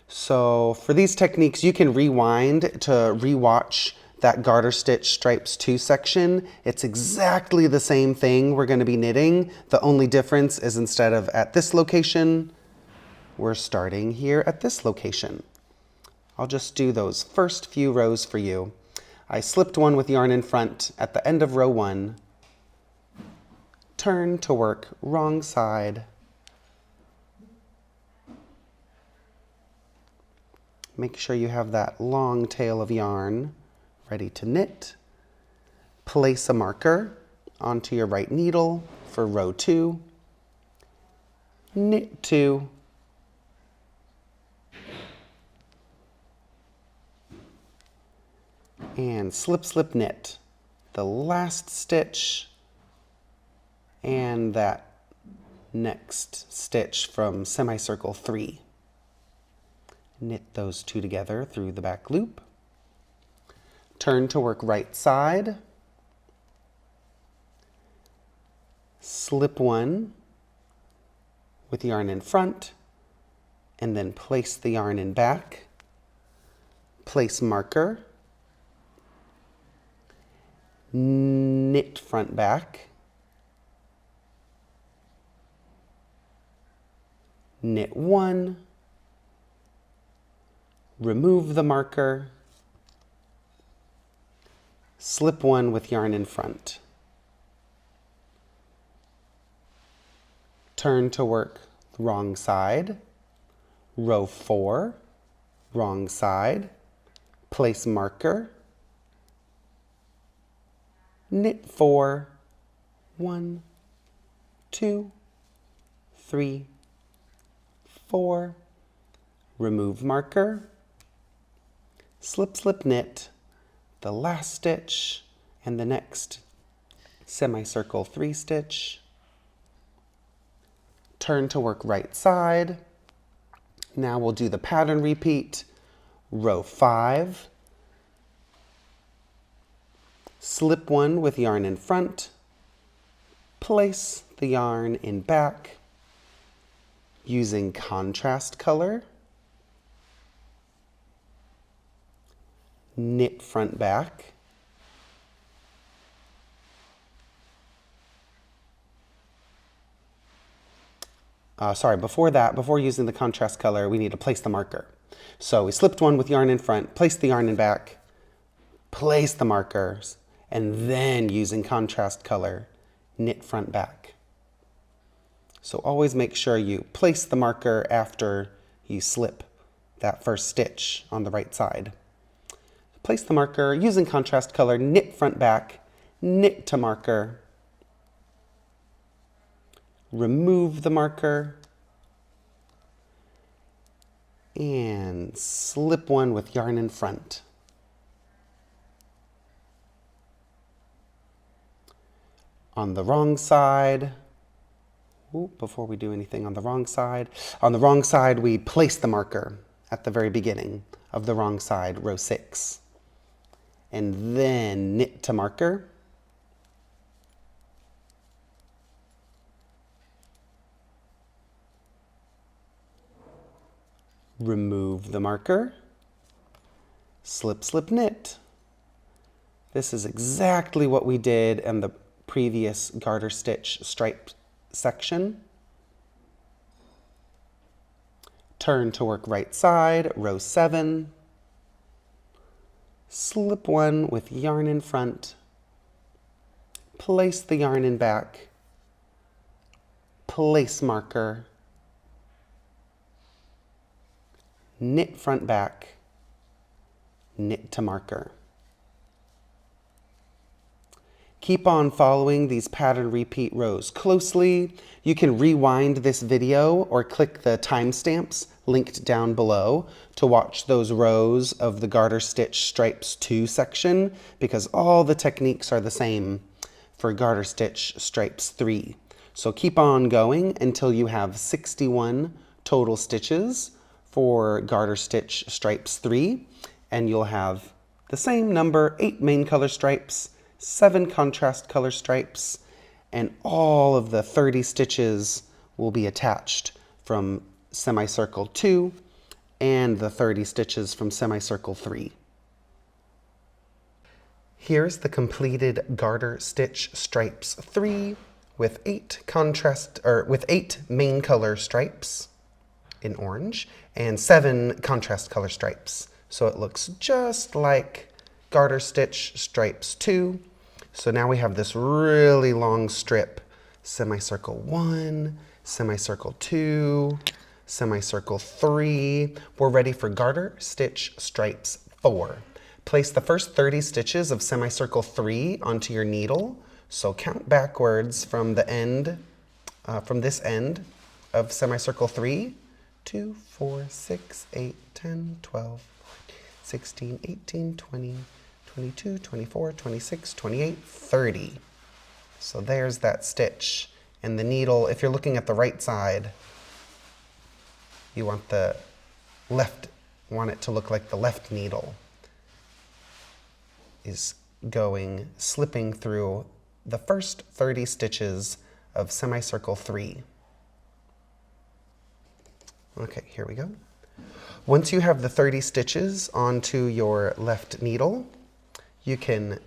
So for these techniques, you can rewind to rewatch that Garter Stitch Stripes 2 section. It's exactly the same thing we're going to be knitting. The only difference is instead of at this location, we're starting here at this location. I'll just do those first few rows for you. I slipped 1 with yarn in front at the end of row 1, turn to work wrong side, make sure you have that long tail of yarn ready to knit. Place a marker onto your right needle for row 2. Knit 2. And slip, slip, knit. The last stitch and that next stitch from semicircle 3. Knit those 2 together through the back loop. Turn to work right side, slip 1 with yarn in front, and then place the yarn in back, place marker, knit front back, knit 1, remove the marker, slip 1 with yarn in front. Turn to work wrong side, row 4, wrong side, place marker, knit 4, 1, 2, 3, 4, remove marker, slip, slip, knit, the last stitch and the next semicircle 3 stitch. Turn to work right side. Now we'll do the pattern repeat. Row 5. Slip 1 with yarn in front. Place the yarn in back using contrast color. Knit front back. Before using the contrast color, we need to place the marker. So we slipped 1 with yarn in front, placed the yarn in back, place the markers, and then using contrast color, knit front back. So always make sure you place the marker after you slip that first stitch on the right side. Place the marker, using contrast color, knit front back, knit to marker, remove the marker, and slip one with yarn in front. On the wrong side, before we do anything on the wrong side, we place the marker at the very beginning of the wrong side, row 6. And then knit to marker. Remove the marker. Slip, slip, knit. This is exactly what we did in the previous garter stitch stripe section. Turn to work right side, row 7. Slip one with yarn in front. Place the yarn in back. Place marker. Knit front back. Knit to marker. Keep on following these pattern repeat rows closely. You can rewind this video or click the timestamps linked down below to watch those rows of the Garter Stitch Stripes 2 section, because all the techniques are the same for Garter Stitch Stripes 3. So keep on going until you have 61 total stitches for Garter Stitch Stripes 3, and you'll have the same number, 8 main color stripes, 7 contrast color stripes, and all of the 30 stitches will be attached from semicircle 2 and the 30 stitches from semicircle 3. Here's the completed Garter Stitch Stripes 3 with 8 main color stripes in orange and 7 contrast color stripes. So it looks just like Garter Stitch Stripes 2. So now we have this really long strip, semicircle 1, semicircle 2, semicircle 3. We're ready for Garter Stitch Stripes 4. Place the first 30 stitches of semicircle 3 onto your needle. So count backwards from the end, from this end of semicircle 3, 2, 4, 6, 8, 10, 12, 16, 18, 20, 22, 24, 26, 28, 30. So there's that stitch. And the needle, if you're looking at the right side, you want it to look like the left needle is slipping through the first 30 stitches of semicircle 3. Okay, here we go. Once you have the 30 stitches onto your left needle, you can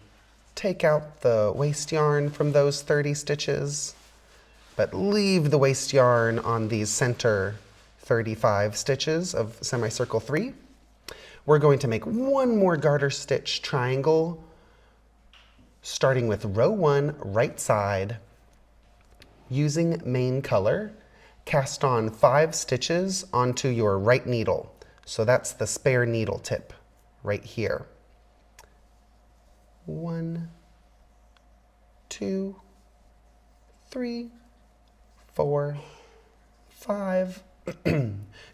take out the waste yarn from those 30 stitches, but leave the waste yarn on these center 35 stitches of semicircle 3. We're going to make one more garter stitch triangle, starting with row 1, right side. Using main color, cast on 5 stitches onto your right needle. So that's the spare needle tip right here. 1, 2, 3, 4, 5.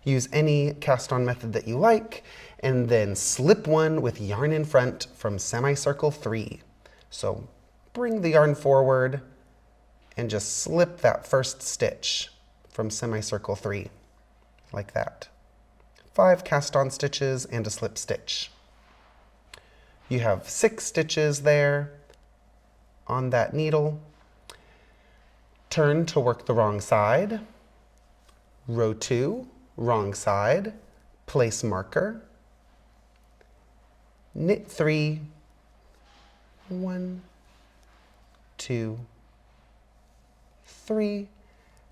Use any cast on method that you like, and then slip one with yarn in front from semicircle 3. So bring the yarn forward and just slip that first stitch from semicircle 3, like that. 5 cast on stitches and a slip stitch. You have 6 stitches there on that needle. Turn to work the wrong side. Row 2, wrong side, place marker. Knit 3, 1, 2, 3,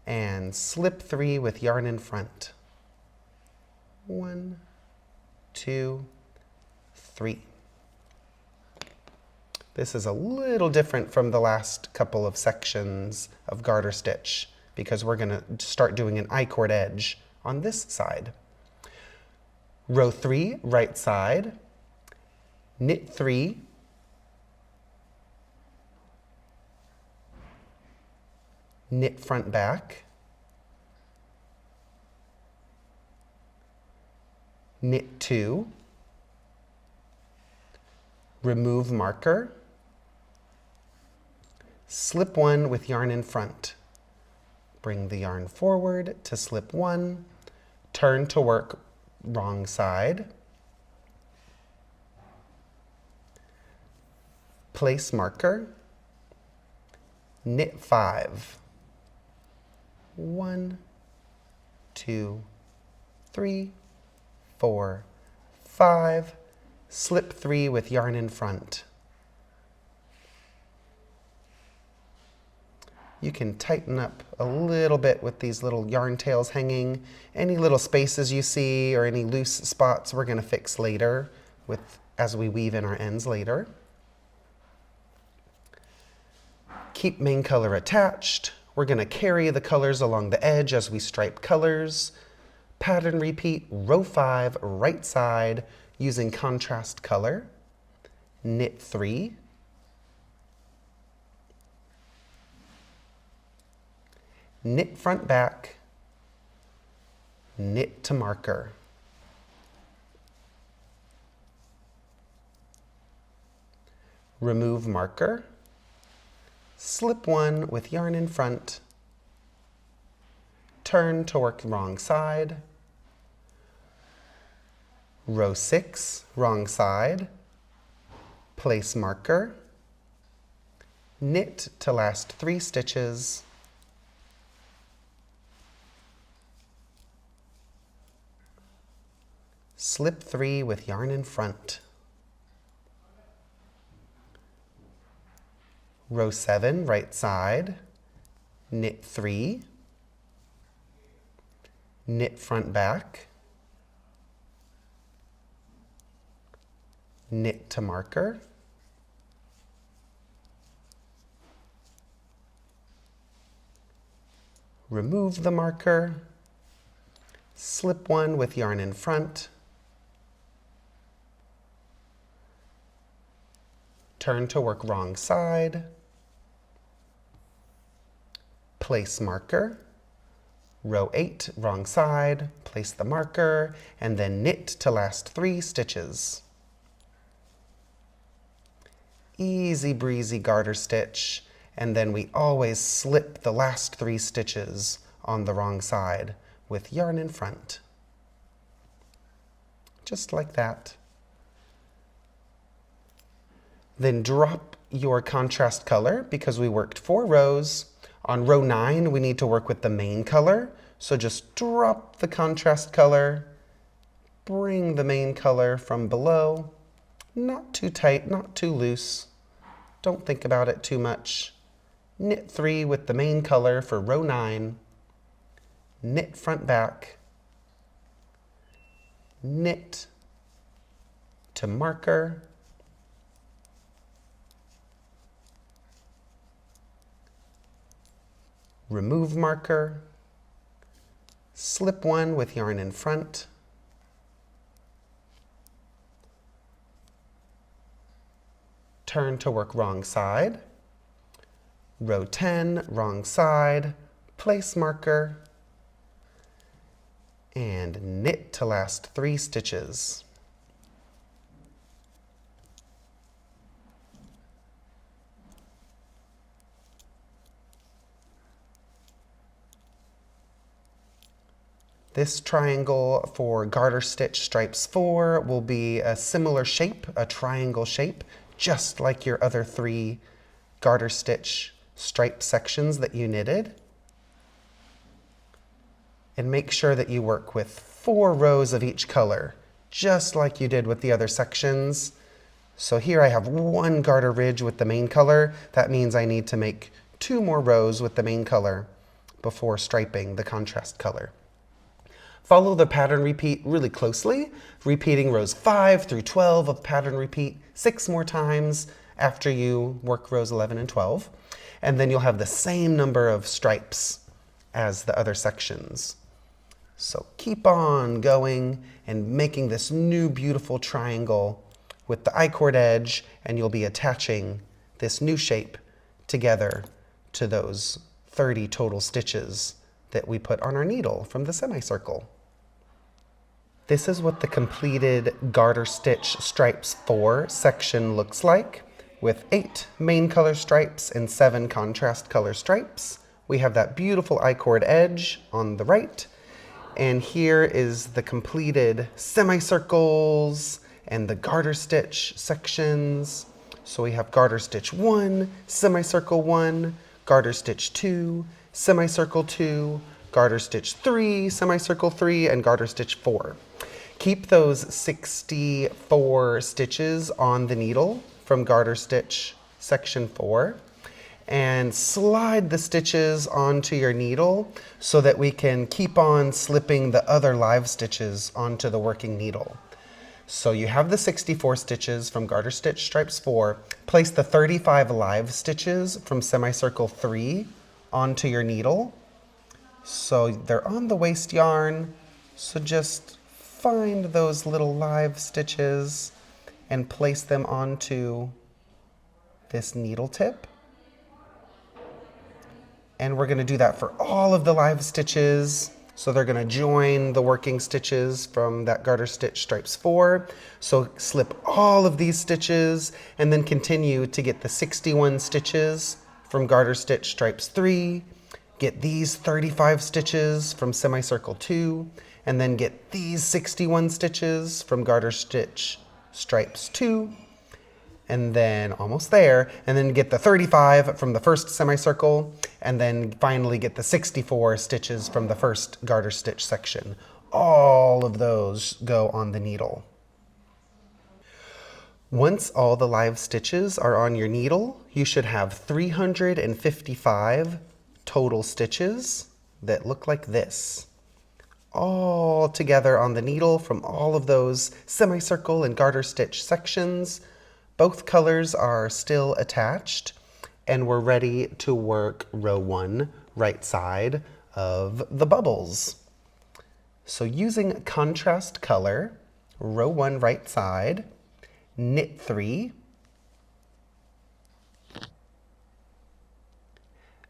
and slip 3 with yarn in front. 1, 2, 3. This is a little different from the last couple of sections of garter stitch because we're going to start doing an I-cord edge on this side. Row 3, right side, knit 3, knit front back, knit 2, remove marker, slip 1 with yarn in front. Bring the yarn forward to slip 1, turn to work wrong side, place marker, knit 5. 1, 2, 3, 4, 5, slip 3 with yarn in front. You can tighten up a little bit with these little yarn tails hanging. Any little spaces you see or any loose spots we're going to fix later as we weave in our ends later. Keep main color attached. We're going to carry the colors along the edge as we stripe colors. Pattern repeat, row 5, right side, using contrast color. Knit 3. Knit front back, knit to marker. Remove marker, slip 1 with yarn in front, turn to work wrong side, row 6, wrong side, place marker, knit to last 3 stitches, slip 3 with yarn in front. Row 7, right side, knit 3, knit front back, knit to marker, remove the marker, slip 1 with yarn in front, turn to work wrong side, place marker, row 8, wrong side, place the marker, and then knit to last 3 stitches. Easy breezy garter stitch, and then we always slip the last 3 stitches on the wrong side with yarn in front. Just like that. Then drop your contrast color because we worked 4 rows. On row 9, we need to work with the main color. So just drop the contrast color, bring the main color from below. Not too tight, not too loose. Don't think about it too much. Knit 3 with the main color for row 9. Knit front back. Knit to marker. Remove marker, slip 1 with yarn in front, turn to work wrong side, row 10, wrong side, place marker, and knit to last 3 stitches. This triangle for Garter Stitch Stripes 4 will be a similar shape, a triangle shape, just like your other 3 Garter Stitch stripe sections that you knitted. And make sure that you work with 4 rows of each color, just like you did with the other sections. So here I have 1 garter ridge with the main color. That means I need to make 2 more rows with the main color before striping the contrast color. Follow the pattern repeat really closely, repeating rows 5 through 12 of pattern repeat 6 more times after you work rows 11 and 12. And then you'll have the same number of stripes as the other sections. So keep on going and making this new beautiful triangle with the I-cord edge, and you'll be attaching this new shape together to those 30 total stitches that we put on our needle from the semicircle. This is what the completed Garter Stitch Stripes 4 section looks like, with 8 main color stripes and 7 contrast color stripes. We have that beautiful I-cord edge on the right, and here is the completed semicircles and the garter stitch sections. So we have garter stitch 1, semicircle 1, garter stitch 2, semicircle 2, garter stitch 3, semicircle 3, and garter stitch 4. Keep those 64 stitches on the needle from garter stitch section 4 and slide the stitches onto your needle so that we can keep on slipping the other live stitches onto the working needle. So you have the 64 stitches from Garter Stitch Stripes 4. Place the 35 live stitches from semicircle 3 onto your needle. So they're on the waste yarn, so just find those little live stitches and place them onto this needle tip. And we're going to do that for all of the live stitches. So they're going to join the working stitches from that Garter Stitch Stripes 4. So slip all of these stitches and then continue to get the 61 stitches from Garter Stitch Stripes 3. Get these 35 stitches from semicircle 2. And then get these 61 stitches from Garter Stitch Stripes 2. And then almost there, and then get the 35 from the first semicircle, and then finally get the 64 stitches from the first garter stitch section. All of those go on the needle. Once all the live stitches are on your needle, you should have 355 total stitches that look like this, all together on the needle from all of those semicircle and garter stitch sections. Both colors are still attached, and we're ready to work row 1, right side of the bubbles. So using contrast color, row 1, right side, knit 3,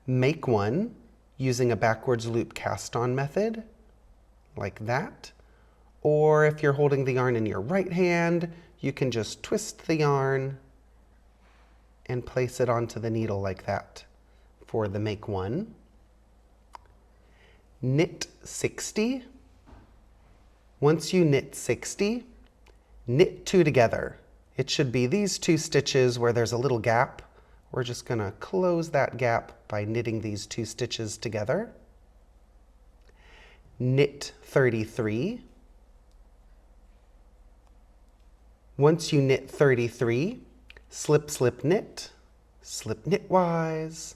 make 1 using a backwards loop cast on method, like that. Or if you're holding the yarn in your right hand, you can just twist the yarn and place it onto the needle like that for the make 1. Knit 60. Once you knit 60, knit 2 together. It should be these 2 stitches where there's a little gap. We're just going to close that gap by knitting these 2 stitches together. Knit 33. Once you knit 33, slip, slip, knit knitwise,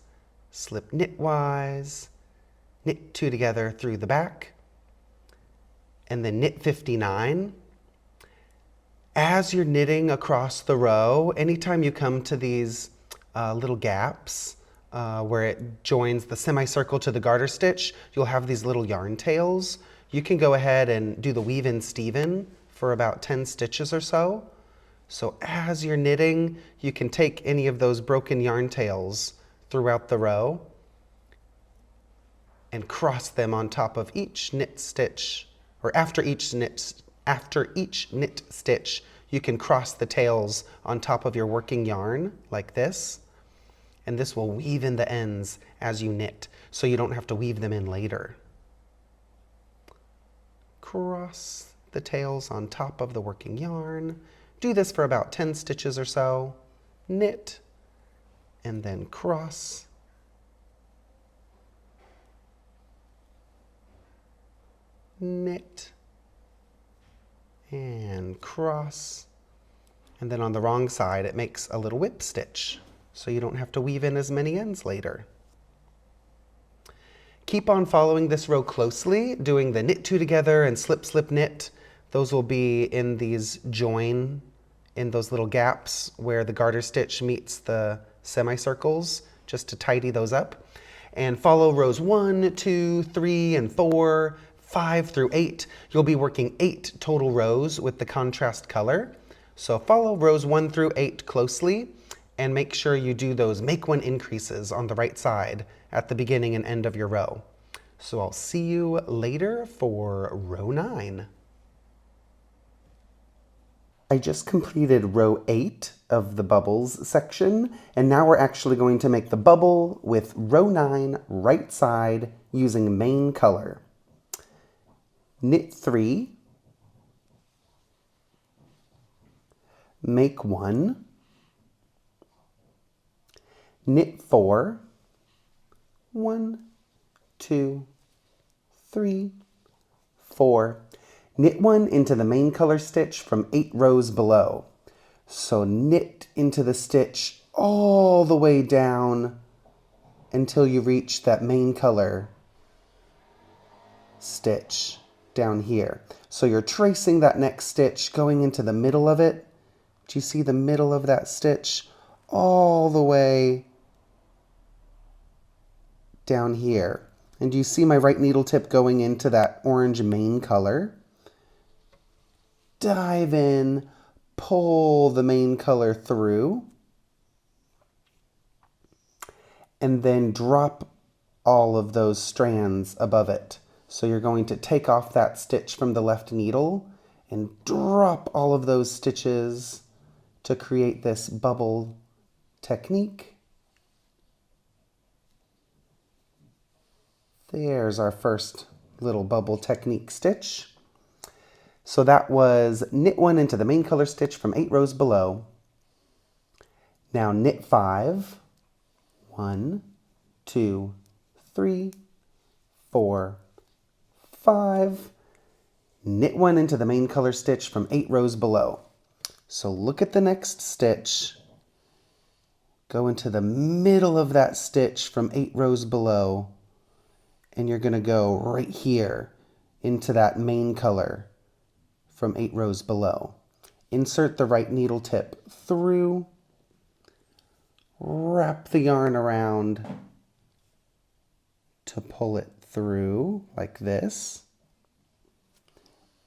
slip knitwise, knit 2 together through the back, and then knit 59. As you're knitting across the row, anytime you come to these little gaps where it joins the semicircle to the garter stitch, you'll have these little yarn tails. You can go ahead and do the Weavin Stephen for about 10 stitches or so. So as you're knitting, you can take any of those broken yarn tails throughout the row and cross them on top of each knit stitch, or after each knit stitch, you can cross the tails on top of your working yarn like this. And this will weave in the ends as you knit, so you don't have to weave them in later. Cross the tails on top of the working yarn. Do this for about 10 stitches or so. Knit, and then cross. Knit, and cross. And then on the wrong side, it makes a little whip stitch, so you don't have to weave in as many ends later. Keep on following this row closely, doing the knit 2 together and slip, slip, knit. Those will be in these join, in those little gaps where the garter stitch meets the semicircles, just to tidy those up. And follow rows 1, 2, 3, and 4, 5 through 8. You'll be working 8 total rows with the contrast color. So follow rows 1 through 8 closely and make sure you do those make 1 increases on the right side at the beginning and end of your row. So I'll see you later for row 9. I just completed row 8 of the bubbles section, and now we're actually going to make the bubble with row 9 right side using main color. Knit 3, make 1, knit 4, 1, 2, 3, 4. Knit 1 into the main color stitch from 8 rows below. So knit into the stitch all the way down until you reach that main color stitch down here. So you're tracing that next stitch going into the middle of it. Do you see the middle of that stitch? All the way down here. And do you see my right needle tip going into that orange main color? Dive in, pull the main color through, and then drop all of those strands above it. So you're going to take off that stitch from the left needle and drop all of those stitches to create this bubble technique. There's our first little bubble technique stitch. So that was knit 1 into the main color stitch from 8 rows below. Now knit 5, 1, 2, 3, 4, 5. Knit 1 into the main color stitch from 8 rows below. So look at the next stitch. Go into the middle of that stitch from 8 rows below, and you're going to go right here into that main color from 8 rows below. Insert the right needle tip through, wrap the yarn around to pull it through like this,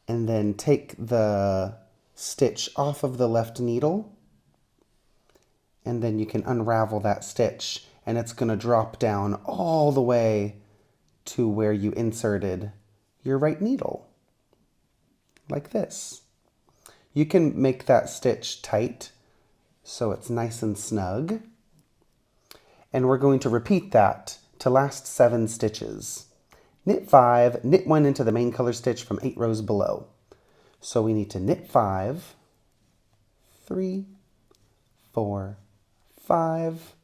and then take the stitch off of the left needle, and then you can unravel that stitch, and it's going to drop down all the way to where you inserted your right needle, like this. You can make that stitch tight so it's nice and snug. And we're going to repeat that to last 7 stitches. Knit 5, knit 1 into the main color stitch from 8 rows below. So we need to knit 5, 3, 4, 5,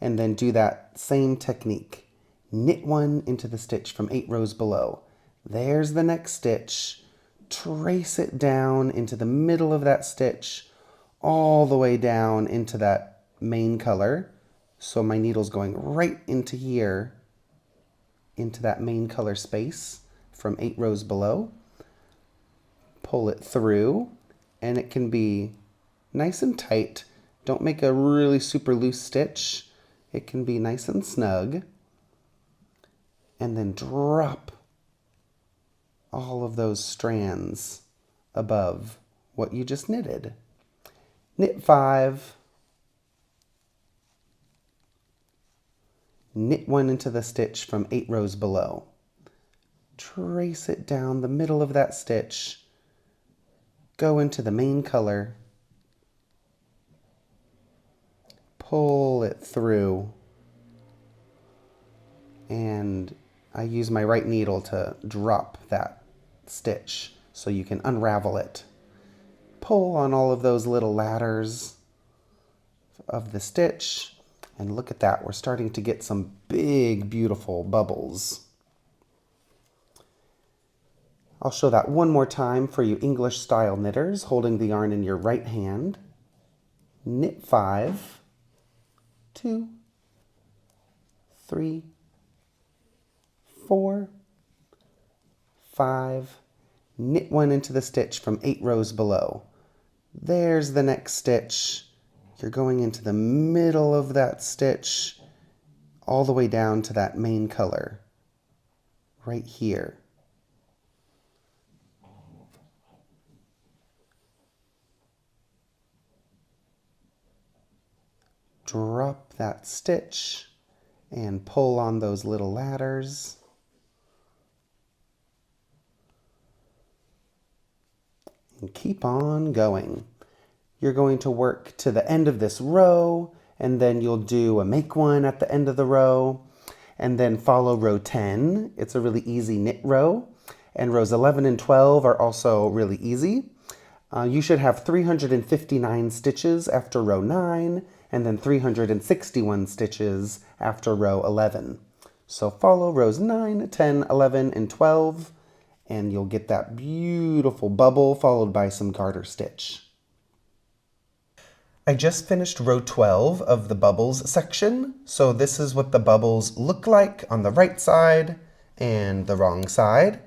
and then do that same technique. Knit 1 into the stitch from 8 rows below. There's the next stitch. Trace it down into the middle of that stitch, all the way down into that main color. So my needle's going right into here, into that main color space from 8 rows below. Pull it through, and it can be nice and tight. Don't make a really super loose stitch. It can be nice and snug. And then drop all of those strands above what you just knitted. Knit 5, knit 1 into the stitch from 8 rows below. Trace it down the middle of that stitch, go into the main color, pull it through, and I use my right needle to drop that stitch so you can unravel it. Pull on all of those little ladders of the stitch, and look at that, we're starting to get some big, beautiful bubbles. I'll show that one more time for you English style knitters, holding the yarn in your right hand. Knit 5, 2, 3, 4, 5, knit 1 into the stitch from 8 rows below. There's the next stitch. You're going into the middle of that stitch, all the way down to that main color, right here. Drop that stitch, and pull on those little ladders. And keep on going. You're going to work to the end of this row, and then you'll do a make one at the end of the row, and then follow row 10. It's a really easy knit row, and rows 11 and 12 are also really easy. You should have 359 stitches after row 9, and then 361 stitches after row 11. So follow rows 9, 10, 11, and 12, and you'll get that beautiful bubble followed by some garter stitch. I just finished row 12 of the bubbles section, so this is what the bubbles look like on the right side and the wrong side.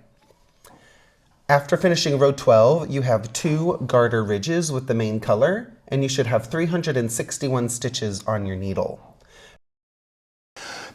After finishing row 12, you have 2 garter ridges with the main color, and you should have 361 stitches on your needle.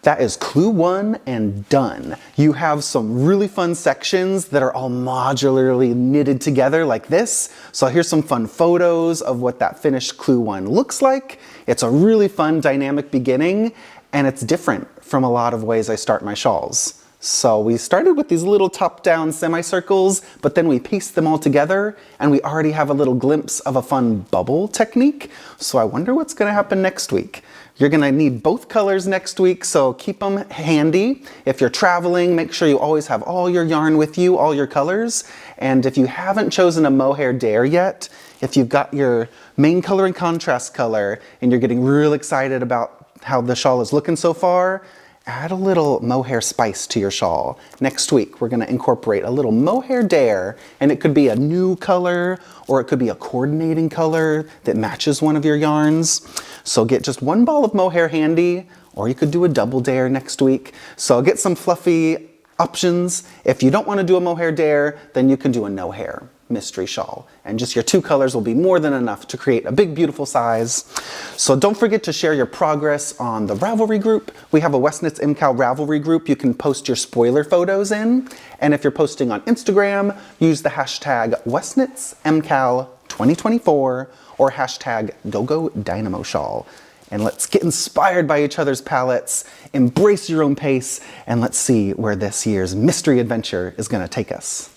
That is clue 1 and done. You have some really fun sections that are all modularly knitted together like this. So here's some fun photos of what that finished clue 1 looks like. It's a really fun dynamic beginning, and it's different from a lot of ways I start my shawls. So we started with these little top-down semicircles, but then we pieced them all together, and we already have a little glimpse of a fun bubble technique. So I wonder what's gonna happen next week. You're gonna need both colors next week, so keep them handy. If you're traveling, make sure you always have all your yarn with you, all your colors. And if you haven't chosen a mohair dare yet, if you've got your main color and contrast color, and you're getting real excited about how the shawl is looking so far, add a little mohair spice to your shawl. Next week, we're gonna incorporate a little mohair dare, and it could be a new color, or it could be a coordinating color that matches one of your yarns. So get just one ball of mohair handy, or you could do a double dare next week. So get some fluffy options. If you don't wanna do a mohair dare, then you can do a no hair mystery shawl, and just your 2 colors will be more than enough to create a big beautiful size. So don't forget to share your progress on the Ravelry group. We have a West Knits MCal Ravelry group you can post your spoiler photos in, and if you're posting on Instagram, use the hashtag WestKnitsMCal2024 or hashtag #GoGoDynamoShawl. And let's get inspired by each other's palettes, embrace your own pace, and let's see where this year's mystery adventure is going to take us.